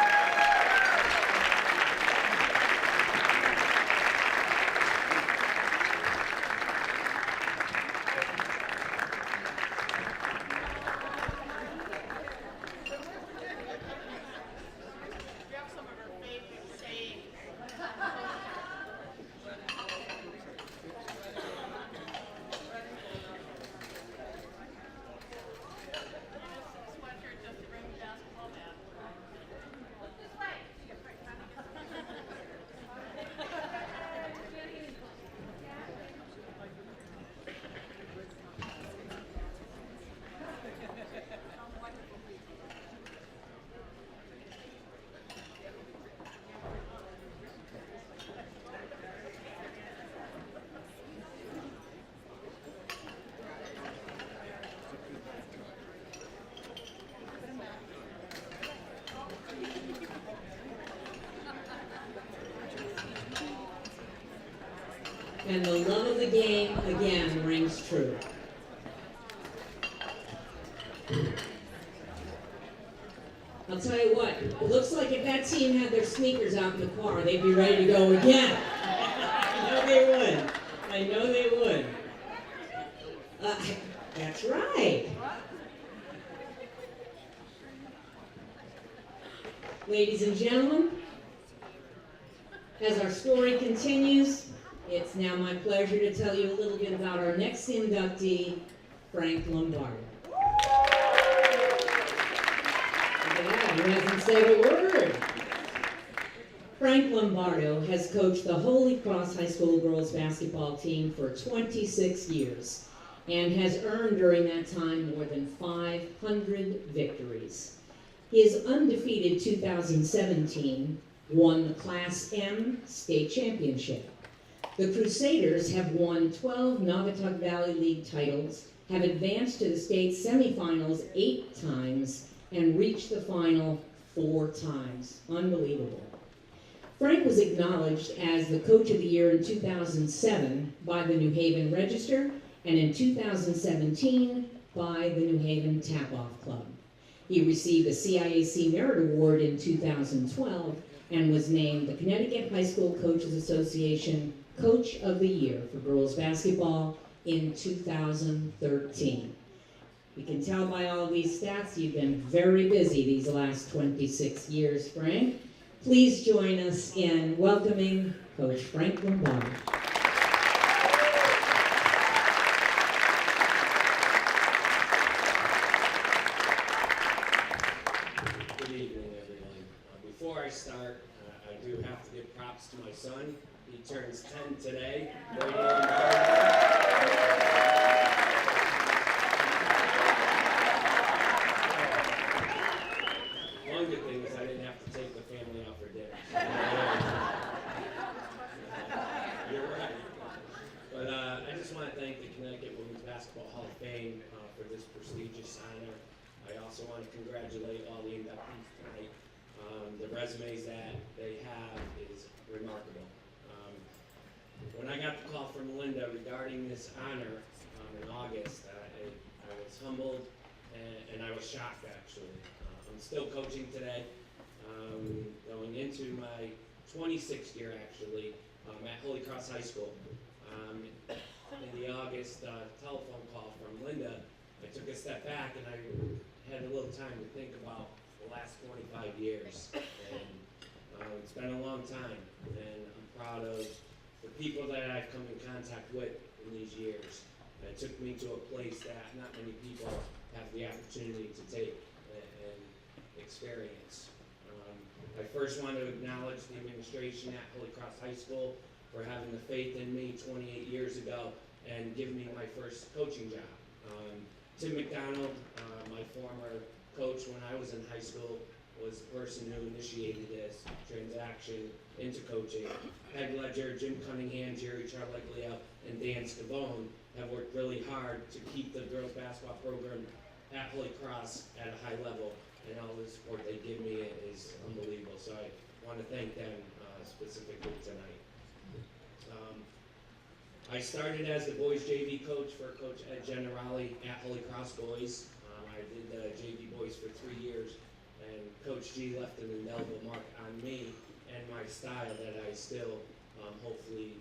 And the love of the game, again, rings true. I'll tell you what, it looks like if that team had their sneakers out in the car, they'd be ready to go again. I know they would. I know they would. That's right. Ladies and gentlemen, as our story continues, it's now my pleasure to tell you a little bit about our next inductee, Frank Lombardi. Look at that, he hasn't said a word. Frank Lombardo has coached the Holy Cross High School girls basketball team for 26 years and has earned during that time more than 500 victories. His undefeated 2017 won the Class M state championship. The Crusaders have won 12 Naugatuck Valley League titles, have advanced to the state semifinals 8 times, and reached the final 4 times. Unbelievable. Frank was acknowledged as the Coach of the Year in 2007 by the New Haven Register and in 2017 by the New Haven Tap-Off Club. He received a CIAC Merit Award in 2012 and was named the Connecticut High School Coaches Association Coach of the Year for girls basketball in 2013. You can tell by all these stats you've been very busy these last 26 years, Frank. Please join us in welcoming Coach Frank Lombardo. Good evening, everyone. Before I start, I do have to give props to my son. He turns 10 today. One good thing is I didn't have to take the family out for dinner. You're right. But I just want to thank the Connecticut Women's Basketball Hall of Fame for this prestigious honor. I also want to congratulate all the inductees tonight. The resumes that they have is remarkable. When I got the call from Linda regarding this honor in August, I was humbled and I was shocked, actually. I'm still coaching today, going into my 26th year, actually, at Holy Cross High School. In the August telephone call from Linda, I took a step back and I had a little time to think about the last 25 years. And it's been a long time, and I'm proud of the people that I've come in contact with in these years. It took me to a place that not many people have the opportunity to take and experience. I first want to acknowledge the administration at Holy Cross High School for having the faith in me 28 years ago and giving me my first coaching job. Tim McDonald, my former coach when I was in high school, was the person who initiated this transaction into coaching. Peg Ledger, Jim Cunningham, Jerry Charleglio, and Dan Scavone have worked really hard to keep the girls basketball program at Holy Cross at a high level, and all the support they give me is unbelievable. So I want to thank them specifically tonight. I started as the boys JV coach for Coach Ed Generali at Holy Cross Boys. I did the JV boys for 3 years, and Coach G left an indelible mark on me and my style that I still hopefully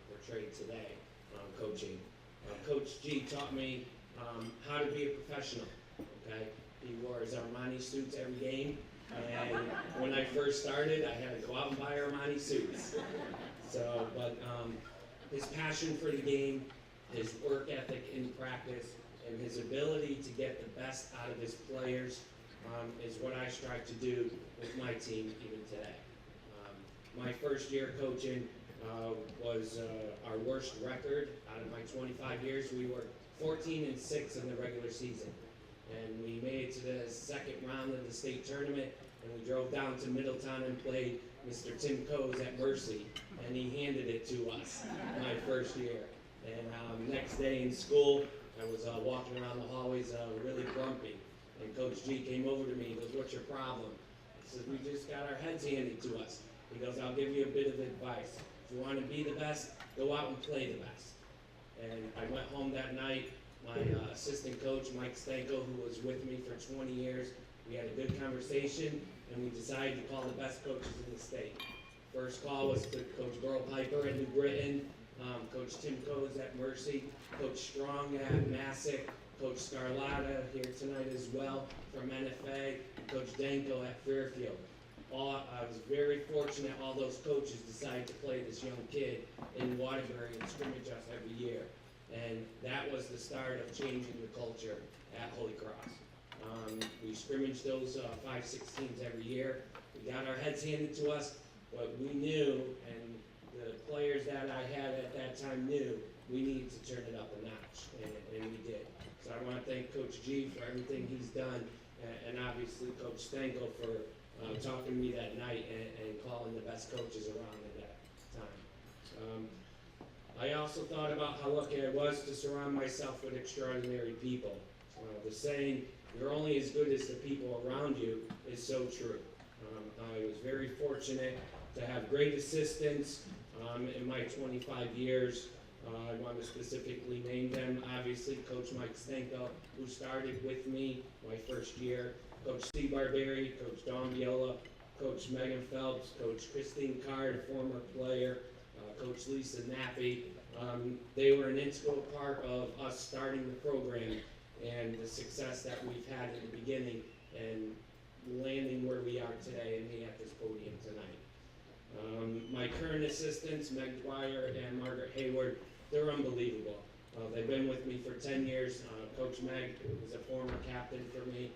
portray today coaching. Coach G taught me how to be a professional, okay? He wore his Armani suits every game, and when I first started, I had to go out and buy Armani suits. So, but his passion for the game, his work ethic in practice, and his ability to get the best out of his players is what I strive to do with my team even today. My first year coaching was our worst record out of my 25 years. We were 14-6 in the regular season, and we made it to the second round of the state tournament, and we drove down to Middletown and played Mr. Tim Coes at Mercy, and he handed it to us my first year. And next day in school, I was walking around the hallways really grumpy, and Coach G came over to me. He goes, "What's your problem?" I said, "We just got our heads handed to us." He goes, "I'll give you a bit of advice. If you want to be the best, go out and play the best." And I went home that night. My assistant coach, Mike Stanko, who was with me for 20 years, we had a good conversation, and we decided to call the best coaches in the state. First call was to Coach Burl Piper at New Britain, Coach Tim Coes at Mercy, Coach Strong at Massac, Coach Scarlatta here tonight as well from NFA, and Coach Danko at Fairfield. I was very fortunate all those coaches decided to play this young kid in Waterbury and scrimmage us every year. And that was the start of changing the culture at Holy Cross. We scrimmaged those 5-16s every year. We got our heads handed to us, but we knew, and the players that I had at that time knew, we needed to turn it up a notch, and we did. So I want to thank Coach G for everything he's done, and obviously Coach Stanko for talking to me that night and calling the best coaches around at that time. I also thought about how lucky I was to surround myself with extraordinary people. The saying, "You're only as good as the people around you," is so true. I was very fortunate to have great assistants in my 25 years. I want to specifically name them. Obviously, Coach Mike Stanko, who started with me my first year, Coach Steve Barberi, Coach Don Viola, Coach Megan Phelps, Coach Christine Card, a former player, Coach Lisa Nappy. They were an integral part of us starting the program and the success that we've had in the beginning and landing where we are today and me at this podium tonight. My current assistants, Meg Dwyer and Margaret Hayward, they're unbelievable. They've been with me for 10 years. Coach Meg is a former captain for me.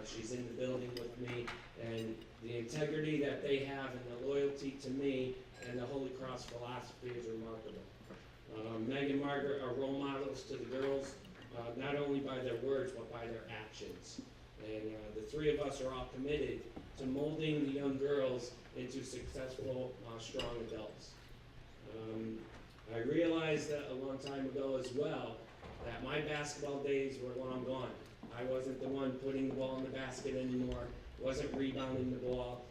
She's in the building with me, and the integrity that they have and the loyalty to me and the Holy Cross philosophy is remarkable. Meg and Margaret are role models to the girls, not only by their words, but by their actions. And the three of us are all committed to molding the young girls into successful, strong adults. I realized that a long time ago as well that my basketball days were long gone. I wasn't the one putting the ball in the basket anymore, wasn't rebounding the ball.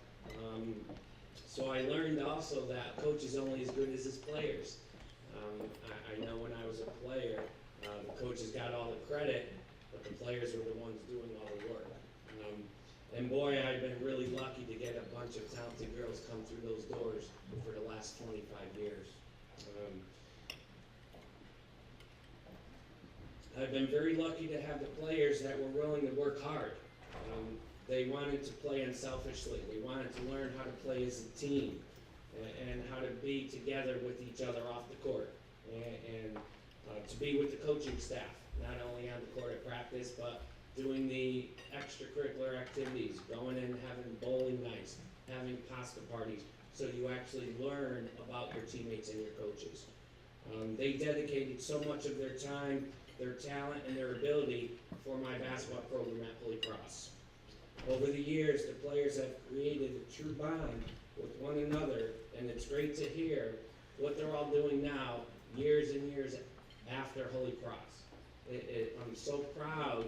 So I learned also that coach is only as good as his players. I know when I was a player, the coaches got all the credit, but the players were the ones doing all the work. And boy, I've been really lucky to get a bunch of talented girls come through those doors for the last 25 years. I've been very lucky to have the players that were willing to work hard. They wanted to play unselfishly. They wanted to learn how to play as a team and how to be together with each other off the court and to be with the coaching staff, not only on the court at practice, but doing the extracurricular activities, going in and having bowling nights, having pasta parties, so you actually learn about your teammates and your coaches. They dedicated so much of their time, their talent, and their ability for my basketball program at Holy Cross. Over the years, the players have created a true bond with one another, and it's great to hear what they're all doing now, years and years after Holy Cross. I'm so proud.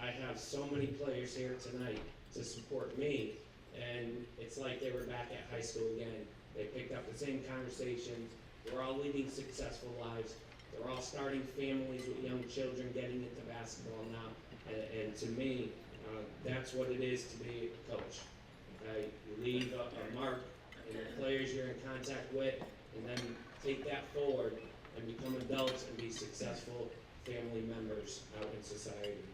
I have so many players here tonight to support me, and it's like they were back at high school again. They picked up the same conversations. We're all leading successful lives. They're all starting families with young children, getting into basketball now. And to me, that's what it is to be a coach. You leave a mark in the players you're in contact with, and then take that forward and become adults and be successful family members out in society.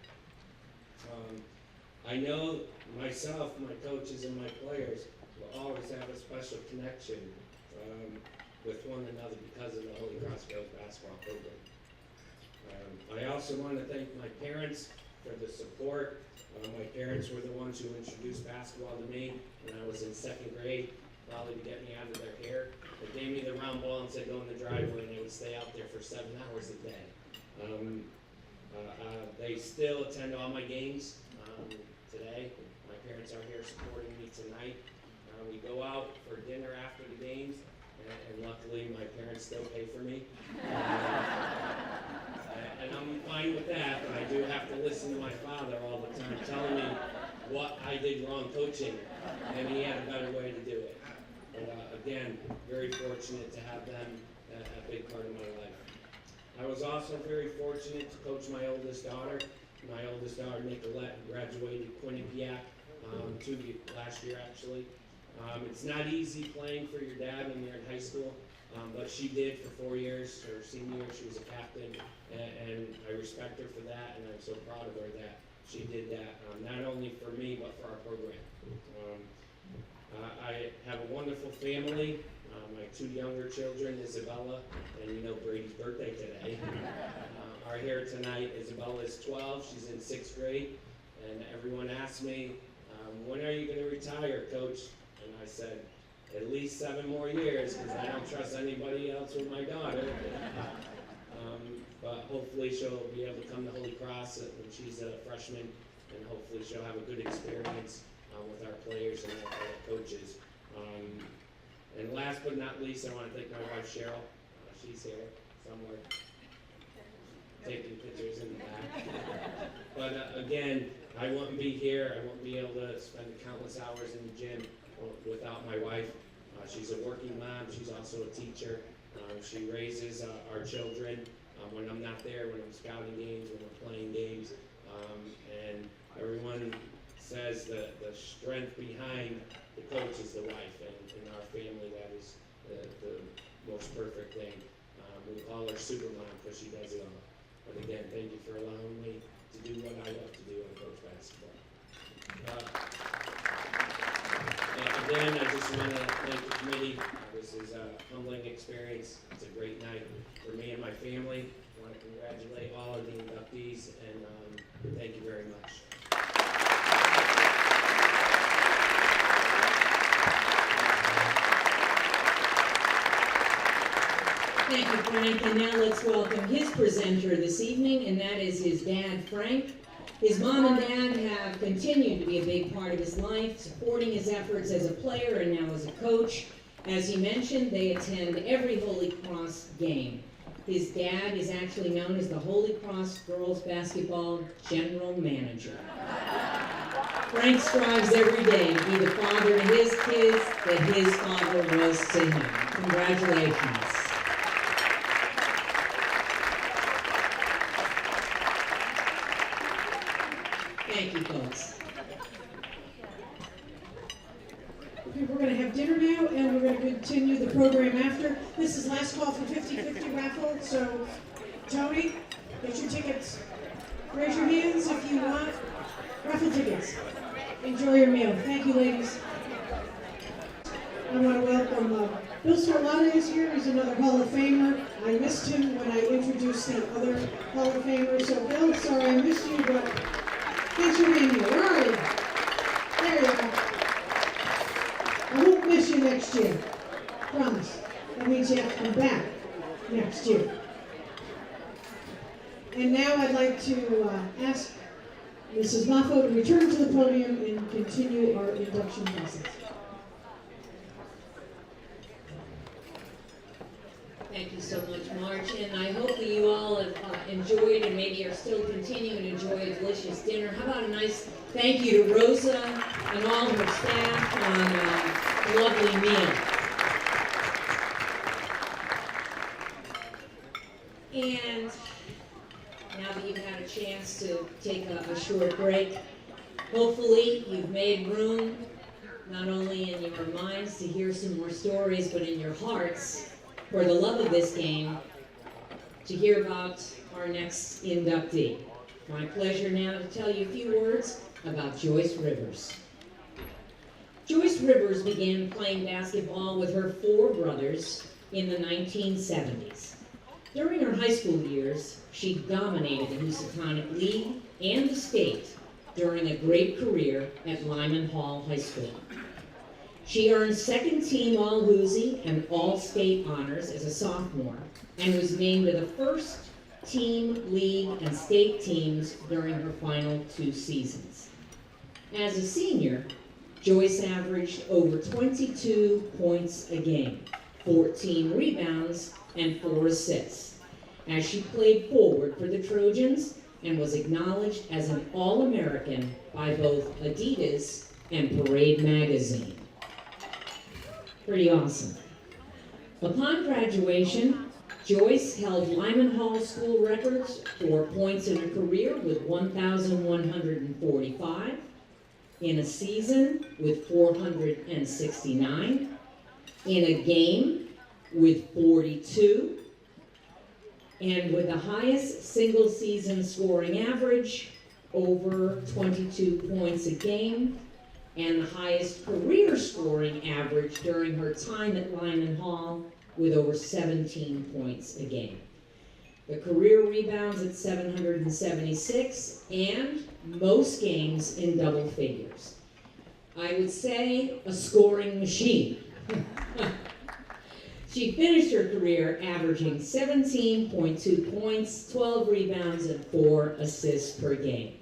I know myself, my coaches, and my players will always have a special connection with one another because of the Holy Cross Girls Basketball program. I also want to thank my parents for the support. My parents were the ones who introduced basketball to me when I was in second grade, probably to get me out of their hair. They gave me the round ball and said go in the driveway, and I would stay out there for 7 hours a day. They still attend all my games today. My parents are here supporting me tonight. We go out for dinner after the games, and luckily my parents still pay for me. And I'm fine with that, but I do have to listen to my father all the time telling me what I did wrong coaching, and he had a better way to do it. But again, very fortunate to have them a big part of my life. I was also very fortunate to coach my oldest daughter. My oldest daughter, Nicolette, graduated Quinnipiac last year, actually. It's not easy playing for your dad when you're in high school, but she did for 4 years. Her senior year, she was a captain, and I respect her for that, and I'm so proud of her that she did that, not only for me, but for our program. I have a wonderful family. My 2 younger children, Isabella, and you know Brady's birthday today, are here tonight. Isabella is 12, she's in 6th grade, and everyone asks me, when are you going to retire, Coach? And I said, at least 7 more years because I don't trust anybody else with my daughter. But hopefully she'll be able to come to Holy Cross when she's a freshman, and hopefully she'll have a good experience with our players and our coaches. And last but not least, I want to thank my wife Cheryl. She's here somewhere, taking pictures in the back. But again, I wouldn't be here. I wouldn't be able to spend countless hours in the gym without my wife. She's a working mom. She's also a teacher. She raises our children when I'm not there, when I'm scouting games, when we're playing games. And everyone says that the strength behind the coach is the wife, and in our family that is the most perfect thing. We call her Super Mom because she does it all. But again, thank you for allowing me to do what I love to do and coach basketball. And again, I just want to thank the committee. This is a humbling experience. It's a great night for me and my family. I want to congratulate all of the inductees, and thank you very much. Thank you, Frank. And now let's welcome his presenter this evening, and that is his dad, Frank. His mom and dad have continued to be a big part of his life, supporting his efforts as a player and now as a coach. As he mentioned, they attend every Holy Cross game. His dad is actually known as the Holy Cross Girls Basketball General Manager. Frank strives every day to be the father to his kids that his father was to him. Congratulations. Thank you, folks. Okay, we're going to have dinner now, and we're going to continue the program after. This is last call for 50-50 raffle, so Tony, get your tickets. Raise your hands if you want raffle tickets. Enjoy your meal. Thank you, ladies. I want to welcome Bill Scarlatta is here. He's another Hall of Famer. I missed him when I introduced the other Hall of Famers. So, Bill, sorry I missed you, but thanks for being here. Where are you? There you are. I won't miss you next year. Promise. That means you have to come back next year. And now I'd like to ask Mrs. Moffo to return to the podium and continue our induction process. Thank you so much, Marge, and I hope that you all have enjoyed and maybe are still continuing to enjoy a delicious dinner. How about a nice thank you to Rosa and all her staff on a lovely meal. And now that you've had a chance to take a short break, hopefully you've made room not only in your minds to hear some more stories, but in your hearts for the love of this game, to hear about our next inductee. My pleasure now to tell you a few words about Joyce Rivers. Joyce Rivers began playing basketball with her 4 brothers in the 1970s. During her high school years, she dominated the Housatonic League and the state during a great career at Lyman Hall High School. She earned 2nd team All-Hoosie and All-State honors as a sophomore and was named to the 1st team, league, and state teams during her final 2 seasons. As a senior, Joyce averaged over 22 points a game, 14 rebounds, and 4 assists, as she played forward for the Trojans and was acknowledged as an All-American by both Adidas and Parade magazine. Pretty awesome. Upon graduation, Joyce held Lyman Hall school records for points in a career with 1,145, in a season with 469, in a game with 42, and with the highest single season scoring average, over 22 points a game, and the highest career scoring average during her time at Lyman Hall with over 17 points a game. The career rebounds at 776 and most games in double figures. I would say a scoring machine. She finished her career averaging 17.2 points, 12 rebounds, and 4 assists per game.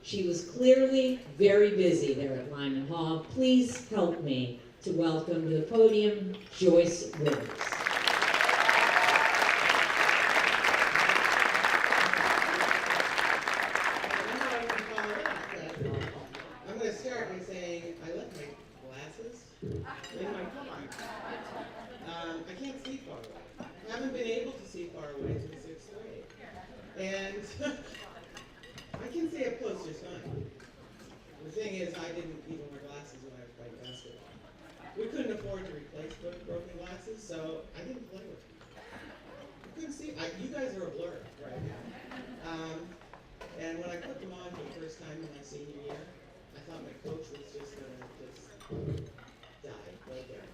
She was clearly very busy there at Lyman Hall. Please help me to welcome to the podium Joyce Rivers. I'm going to start by saying I left my glasses in my car. I can't see far away. I haven't been able to see far away since 6th grade. And I can see up close just fine. The thing is, I didn't even wear glasses when I was playing basketball. We couldn't afford to replace broken glasses, so I didn't play with them. I couldn't see. You guys are a blur right now. And when I put them on for the first time in my senior year, I thought my coach was just going to die right there.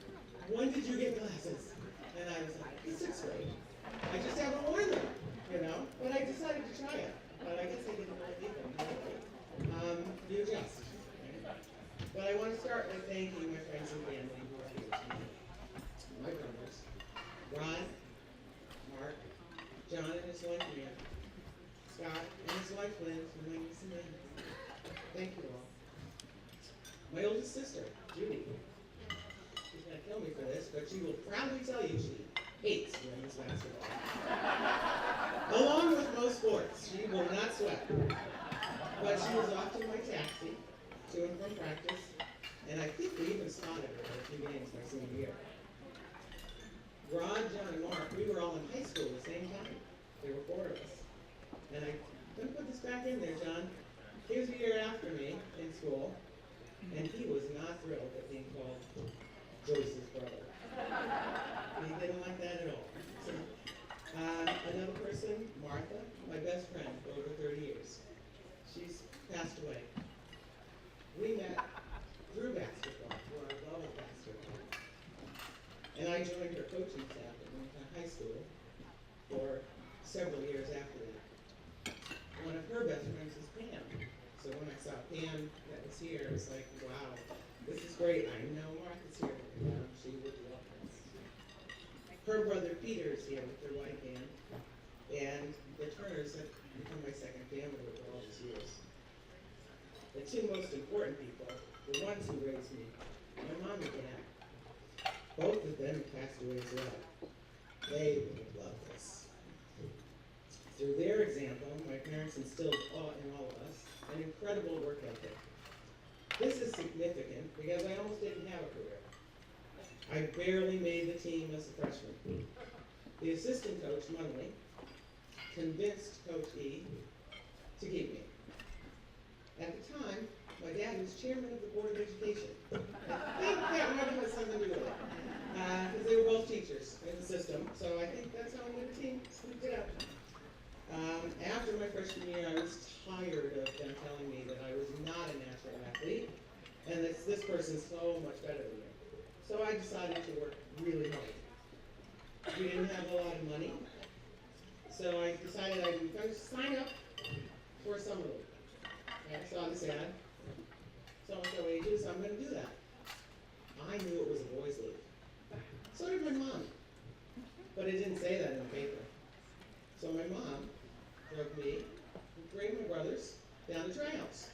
When did you get glasses? And I was like, in 6th grade. I just haven't worn them, you know? But I decided to try it. But I guess I didn't really need them. You adjust. Right? But I want to start by thanking my friends and family who are here tonight. My brothers, Ron, Mark, John and his wife Mia, Scott and his wife Lynn, and my niece Amanda. Thank you all. My oldest sister, Judy. She's going to kill me for this, but she will proudly tell you she hates women's basketball. Along with most sports, she will not sweat. But she was off to my taxi, to and from practice, and I think we even spotted her at a few games my senior year. Rod, John, and Mark, we were all in high school at the same time. There were 4 of us. And I'm going to put this back in there, John. He was a year after me in school, and he was not thrilled at being called Joyce's brother. He didn't like that at all. So, another person, Martha, my best friend for over 30 years. She's passed away. We met through basketball, through our love of basketball. And I joined her coaching staff at Mountain High School for several years after that. One of her best friends was Pam. So when I saw Pam that was here, it was like, wow, this is great. I know Martha's here. She would love this. Her brother Peter is here with their wife Ann. And the Turners have become my second family over all these years. The 2 most important people, the ones who raised me, my mom and dad, both of them passed away as well. They would have loved this. Through their example, my parents instilled in all of us an incredible work ethic. This is significant because I almost didn't have a career. I barely made the team as a freshman. The assistant coach, Munley, convinced Coach E to keep me. At the time, my dad was chairman of the Board of Education. I think that might have had something to do with it, because they were both teachers in the system, so I think that's how we made the team, scooped it up. After my freshman year, I was tired of them telling me that I was not a natural athlete, and that this person's so much better than me. So I decided to work really hard. We didn't have a lot of money, so I decided I was going to sign up for a summer league. I saw this ad, so-and-so ages, I'm going to do that. I knew it was a boys' league. So did my mom, but it didn't say that in the paper. So my mom drove me and 3 of my brothers down to tryouts.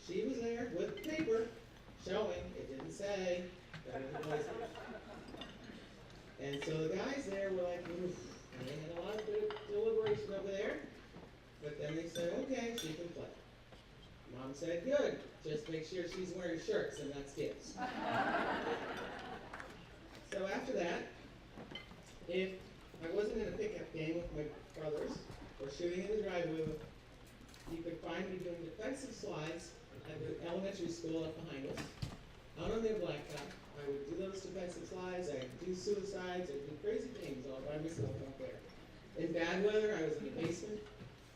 She was there with the paper showing it didn't say that it was a boys' league. And so the guys there were like, oof, and they had a lot of deliberation over there. But then they said, okay, she can play. Mom said, good, just make sure she's wearing shirts and not skips. So after that, if I wasn't in a pickup game with my brothers or shooting in the driveway, you could find me doing defensive slides at the elementary school up behind us. Out on their blacktop, I would do those defensive slides, I'd do suicides, I'd do crazy things all by myself out there. In bad weather, I was in the basement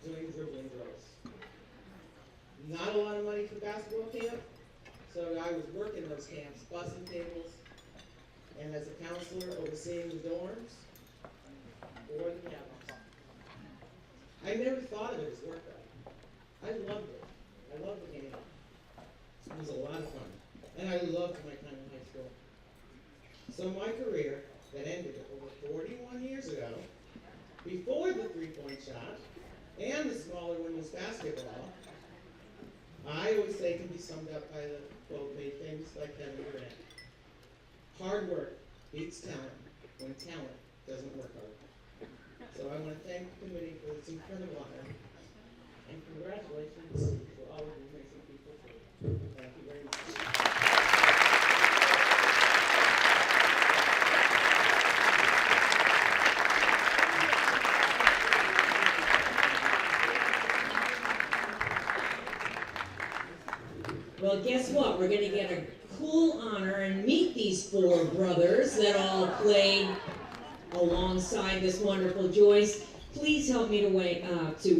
doing dribbling drills. Not a lot of money for basketball camp, so I was working those camps, bussing tables, and as a counselor overseeing the dorms or the cabins. I never thought of it as work though. I loved it. I loved the game. It was a lot of fun. And I loved my time in high school. So my career that ended over 41 years ago, before the three-point shot and the smaller women's basketball, I always say can be summed up by the quote made famous by Kevin Durant. Hard work beats talent when talent doesn't work hard. So I want to thank the committee for this incredible honor, and congratulations to all of you amazing people too. Thank you very much. Well, guess what? We're going to get a cool honor and meet these four brothers that all played alongside this wonderful Joyce. Please help me to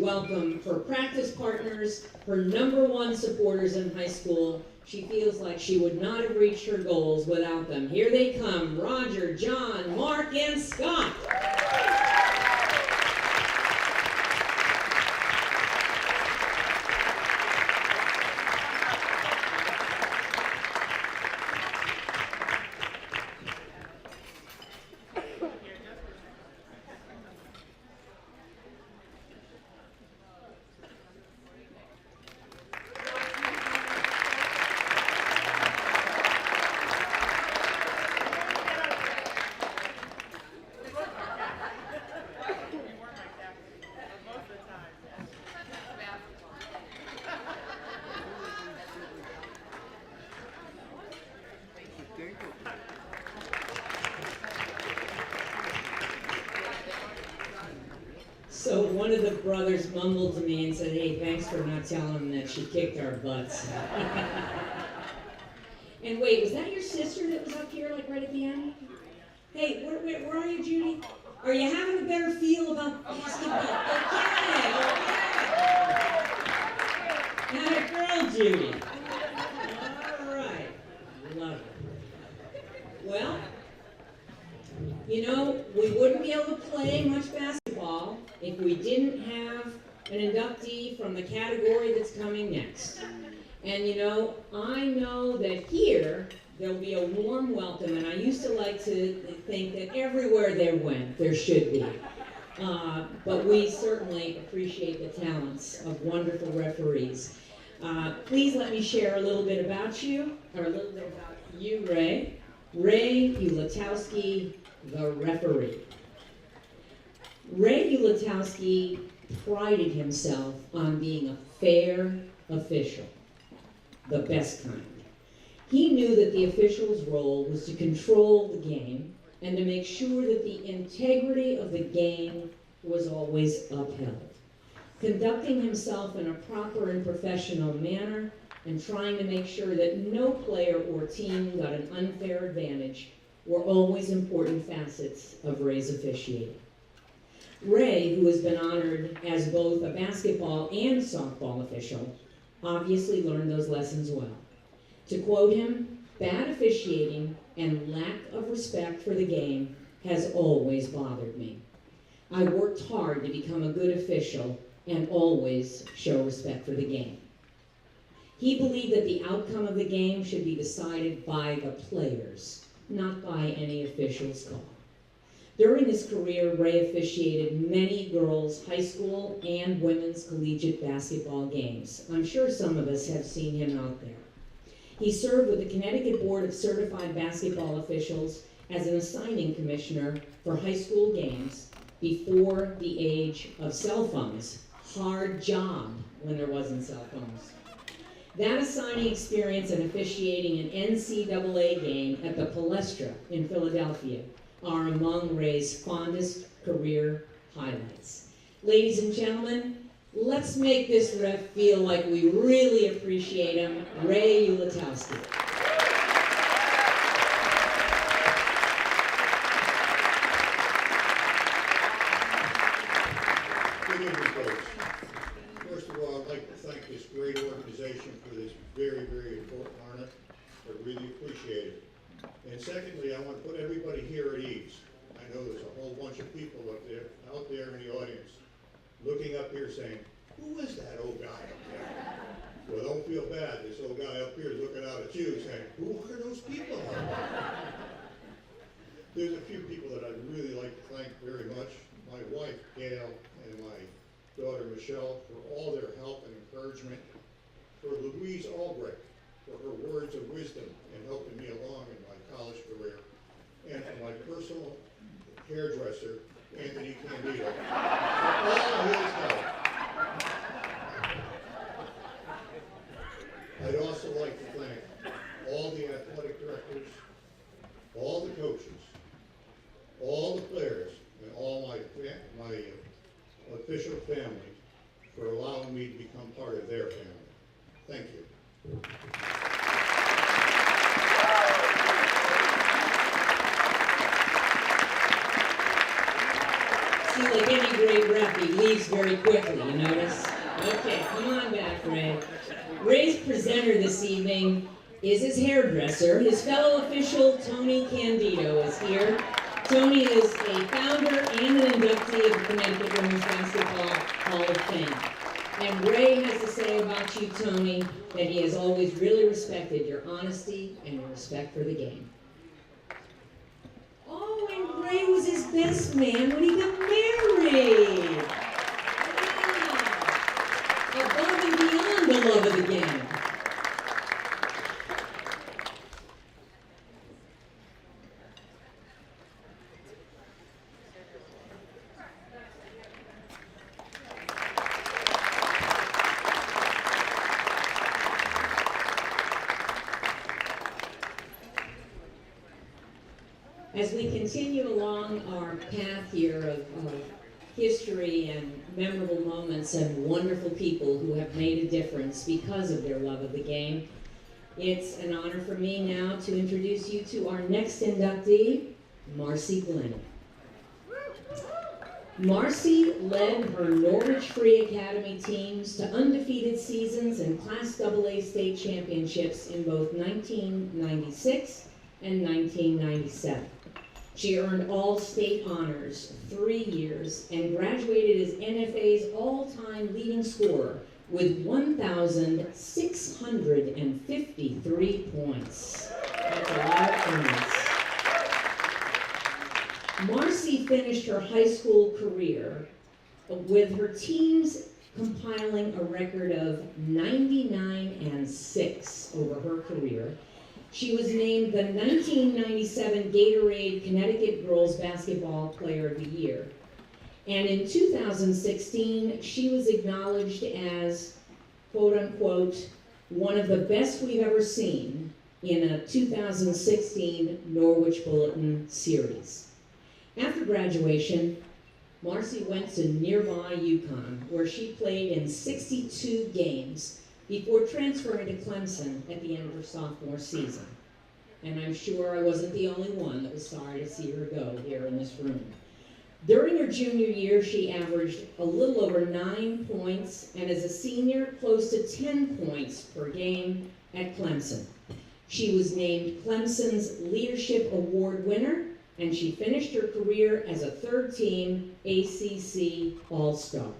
welcome her practice partners, her #1 supporters in high school. She feels like she would not have reached her goals without them. Here they come, Roger, John, Mark, and Scott. So one of the brothers mumbled to me and said, "Hey, thanks for not telling them that she kicked our butts." And wait, was that your sister that was up here, like right at the end? Hey, where are you, Judy? Are you having a better feel about basketball? Okay. Not a girl, Judy. All right. Love it. Well, you know, we wouldn't be able to play much basketball if we didn't have an inductee from the category that's coming next. And you know, I know that here there'll be a warm welcome, and I used to like to think that everywhere there went, there should be. But we certainly appreciate the talents of wonderful referees. Please let me share a little bit about you, or a little bit about you, Ray. Ray Ulatowski, the referee. Ray Ulatowski prided himself on being a fair official, the best kind. He knew that the official's role was to control the game and to make sure that the integrity of the game was always upheld. Conducting himself in a proper and professional manner and trying to make sure that no player or team got an unfair advantage were always important facets of Ray's officiating. Ray, who has been honored as both a basketball and softball official, obviously learned those lessons well. To quote him, "Bad officiating and lack of respect for the game has always bothered me. I worked hard to become a good official and always show respect for the game." He believed that the outcome of the game should be decided by the players, not by any official's call. During his career, Ray officiated many girls' high school and women's collegiate basketball games. I'm sure some of us have seen him out there. He served with the Connecticut Board of Certified Basketball Officials as an assigning commissioner for high school games before the age of cell phones. Hard job when there wasn't cell phones. That assigning experience and officiating an NCAA game at the Palestra in Philadelphia are among Ray's fondest career highlights. Ladies and gentlemen, let's make this ref feel like we really appreciate him, Ray Ulatowski. Good evening, folks. First of all, I'd like to thank this great organization for this very, very important honor. I really appreciate it. And secondly, I want to put everybody here at ease. I know there's a whole bunch of people out there in the audience, looking up here saying, "Who is that old guy up there?" Well, don't feel bad. This old guy up here is looking out at you saying, "Who are those people?" There's a few people that I'd really like to thank very much. My wife, Gail, and my daughter, Michelle, for all their help and encouragement. For Louise Albrecht, for her words of wisdom in helping me along in my college career. And for my personal hairdresser, Anthony Candido, for all his help. I'd also like to thank all the athletic directors, all the coaches, all the players, and all my official family for allowing me to become part of their family. Thank you. See, like any great rep, he leaves very quickly, you notice? Okay, come on back, Ray. Ray's presenter this evening is his hairdresser. His fellow official, Tony Candido, is here. Tony is a founder and an inductee of the Connecticut Women's Basketball Hall of Fame. And Ray has to say about you, Tony, that he has always really respected your honesty and your respect for the game. Oh, and Ray was his best man when he got married. Wow. Above and beyond the love of the game. As we continue along our path here of history and memorable moments and wonderful people who have made a difference because of their love of the game, it's an honor for me now to introduce you to our next inductee, Marcy Glenn. Marcy led her Norwich Free Academy teams to undefeated seasons and Class AA state championships in both 1996 and 1997. She earned all state honors 3 years and graduated as NFA's all-time leading scorer with 1,653 points. That's a lot of points. Marcy finished her high school career with her teams compiling a record of 99-6 over her career. She was named the 1997 Gatorade Connecticut Girls Basketball Player of the Year. And in 2016, she was acknowledged as, quote unquote, one of the best we've ever seen in a 2016 Norwich Bulletin series. After graduation, Marcy went to nearby Yukon, where she played in 62 games before transferring to Clemson at the end of her sophomore season. And I'm sure I wasn't the only one that was sorry to see her go here in this room. During her junior year, she averaged a little over 9 points, and as a senior, close to 10 points per game at Clemson. She was named Clemson's Leadership Award winner, and she finished her career as a third-team ACC All-Star.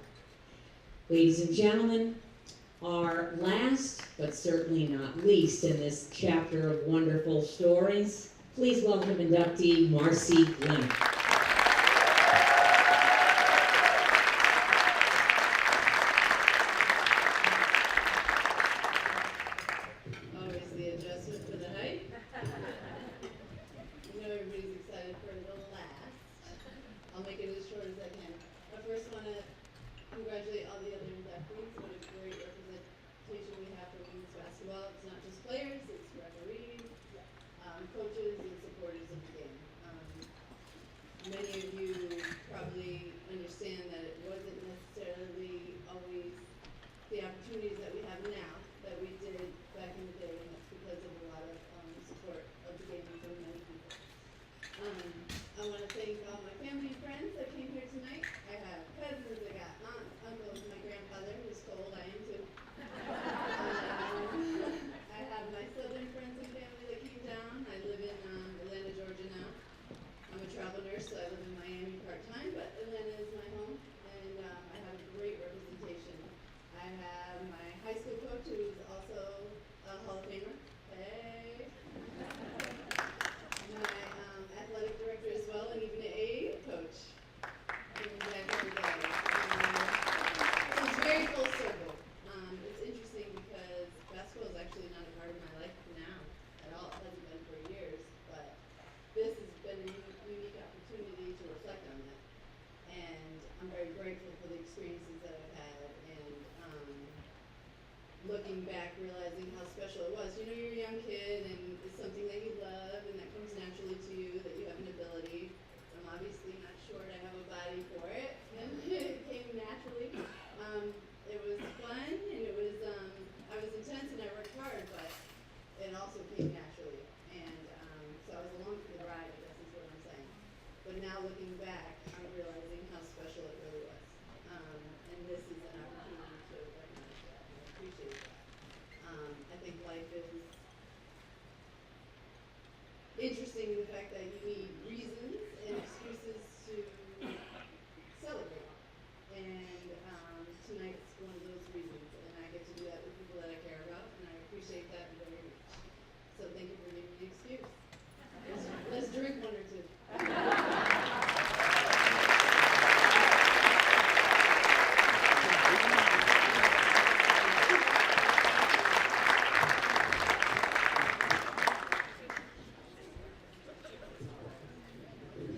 Ladies and gentlemen, our last, but certainly not least in this chapter of wonderful stories, please welcome inductee Marcy Glenn. Always the adjustment for the height. You know everybody's excited for the last. I'll make it as short as I can. I first want to congratulate all the other inductees. What a great representation we have for women's basketball. It's not just players, it's referees, coaches, and supporters of the game. looking back, realizing how special it was. You know, you're a young kid and it's something that you love and that comes naturally to you, that you have an ability. I'm obviously not short, I have a body for it, and it came naturally. It was fun and it was, I was intense and I worked hard, but it also came naturally. And so I was along for the ride, I guess is what I'm saying. But now looking back, I'm realizing how special it really was. And this is an opportunity to recognize that and appreciate that. I think life is interesting in the fact that you need reasons and excuses to celebrate. And tonight's one of those reasons, and I get to do that with people that I care about, and I appreciate that very much. So thank you for giving me an excuse. Let's drink one or two.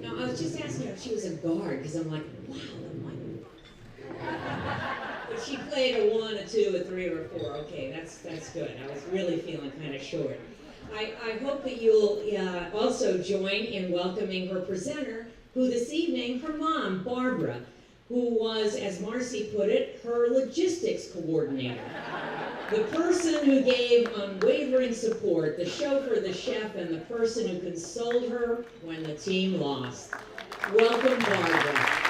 No, I was just asking her if she was a guard, because I'm like, wow, the money. But she played a 1, a 2, a 3, or a 4. Okay, that's good. I was really feeling kind of short. I hope that you'll also join in welcoming her presenter, who this evening, her mom, Barbara, who was, as Marcy put it, her logistics coordinator. The person who gave unwavering support, the chauffeur, the chef, and the person who consoled her when the team lost. Welcome, Barbara.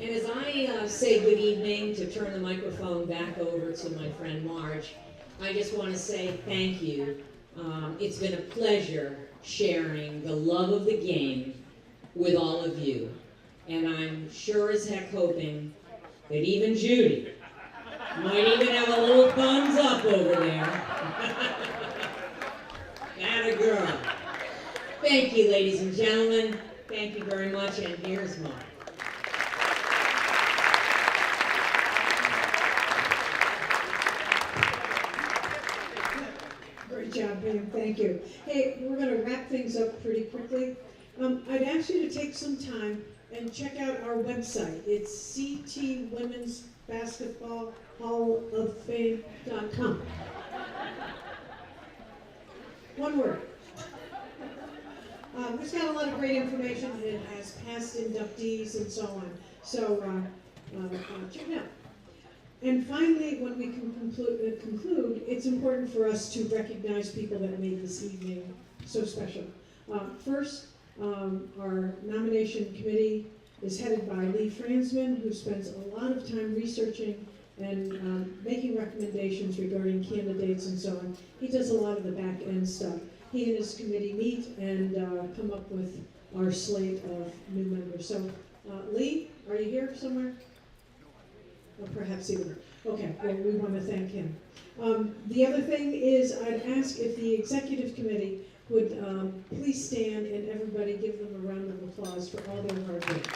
And as I say good evening, to turn the microphone back over to my friend Marge, I just want to say thank you. It's been a pleasure sharing the love of the game with all of you. And I'm sure as heck hoping that even Judy might even have a little thumbs up over there. Atta girl. Thank you, ladies and gentlemen. Thank you very much, and here's Marge. Great job, Pam. Thank you. Hey, we're going to wrap things up pretty quickly. I'd ask you to take some time and check out our website. It's ctwomen'sbasketballhalloffame.com. One word. It's got a lot of great information. It has past inductees and so on. So check it out. And finally, when we can conclude, it's important for us to recognize people that made this evening so special. First, our nomination committee is headed by Lee Franzman, who spends a lot of time researching and making recommendations regarding candidates and so on. He does a lot of the back end stuff. He and his committee meet and come up with our slate of new members. So, Lee, are you here somewhere? Or perhaps even. Okay, well, we want to thank him. The other thing is, I'd ask if the executive committee would please stand and everybody give them a round of applause for all their hard work.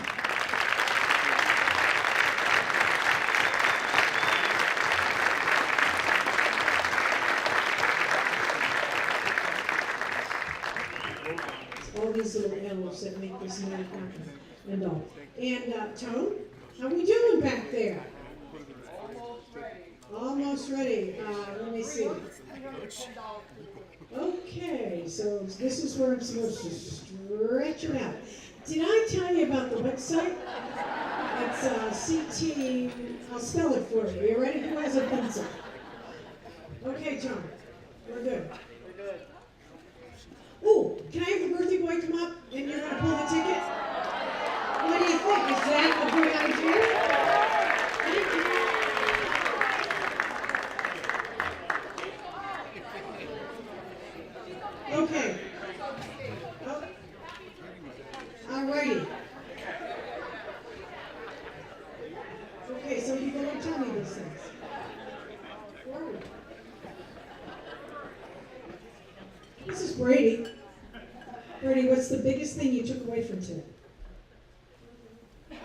All these little elves that make this night happen and all. And Tone, how we doing back there? Almost ready. Let me see. Okay, so this is where I'm supposed to stretch it out. Did I tell you about the website? It's CT, I'll spell it for you. You ready? Who has a pencil? Okay, John, we're good. Ooh, can I have the birthday boy come up and you're gonna pull the ticket? What do you think? Is that a good idea? Thank you. Okay. Oh. All righty. Okay, some people don't tell me these things. Forward. This is Brady. Brady, what's the biggest thing you took away from today?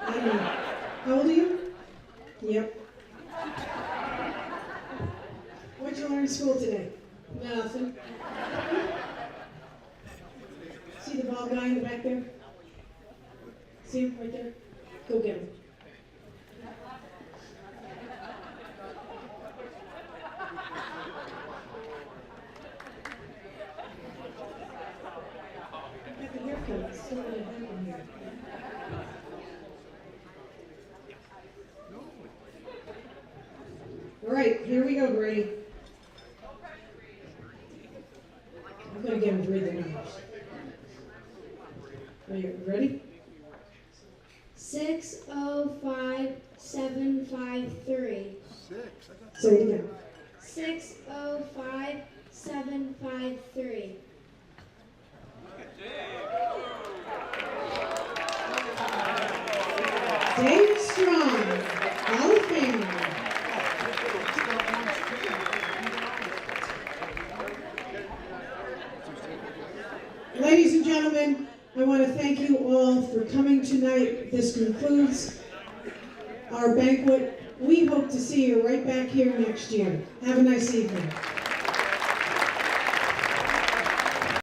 I don't know. learn in school today? Nothing. See the ball guy in the back there? See him right there? Go get him. Got the haircut. It's still gonna happen here. All right, here we go, Brady. I'm gonna get him to read the numbers. Are you ready? 605753. Say it again. 605753. Dave Strong, Hall of Famer. Ladies and gentlemen, I want to thank you all for coming tonight. This concludes our banquet. We hope to see you right back here next year. Have a nice evening.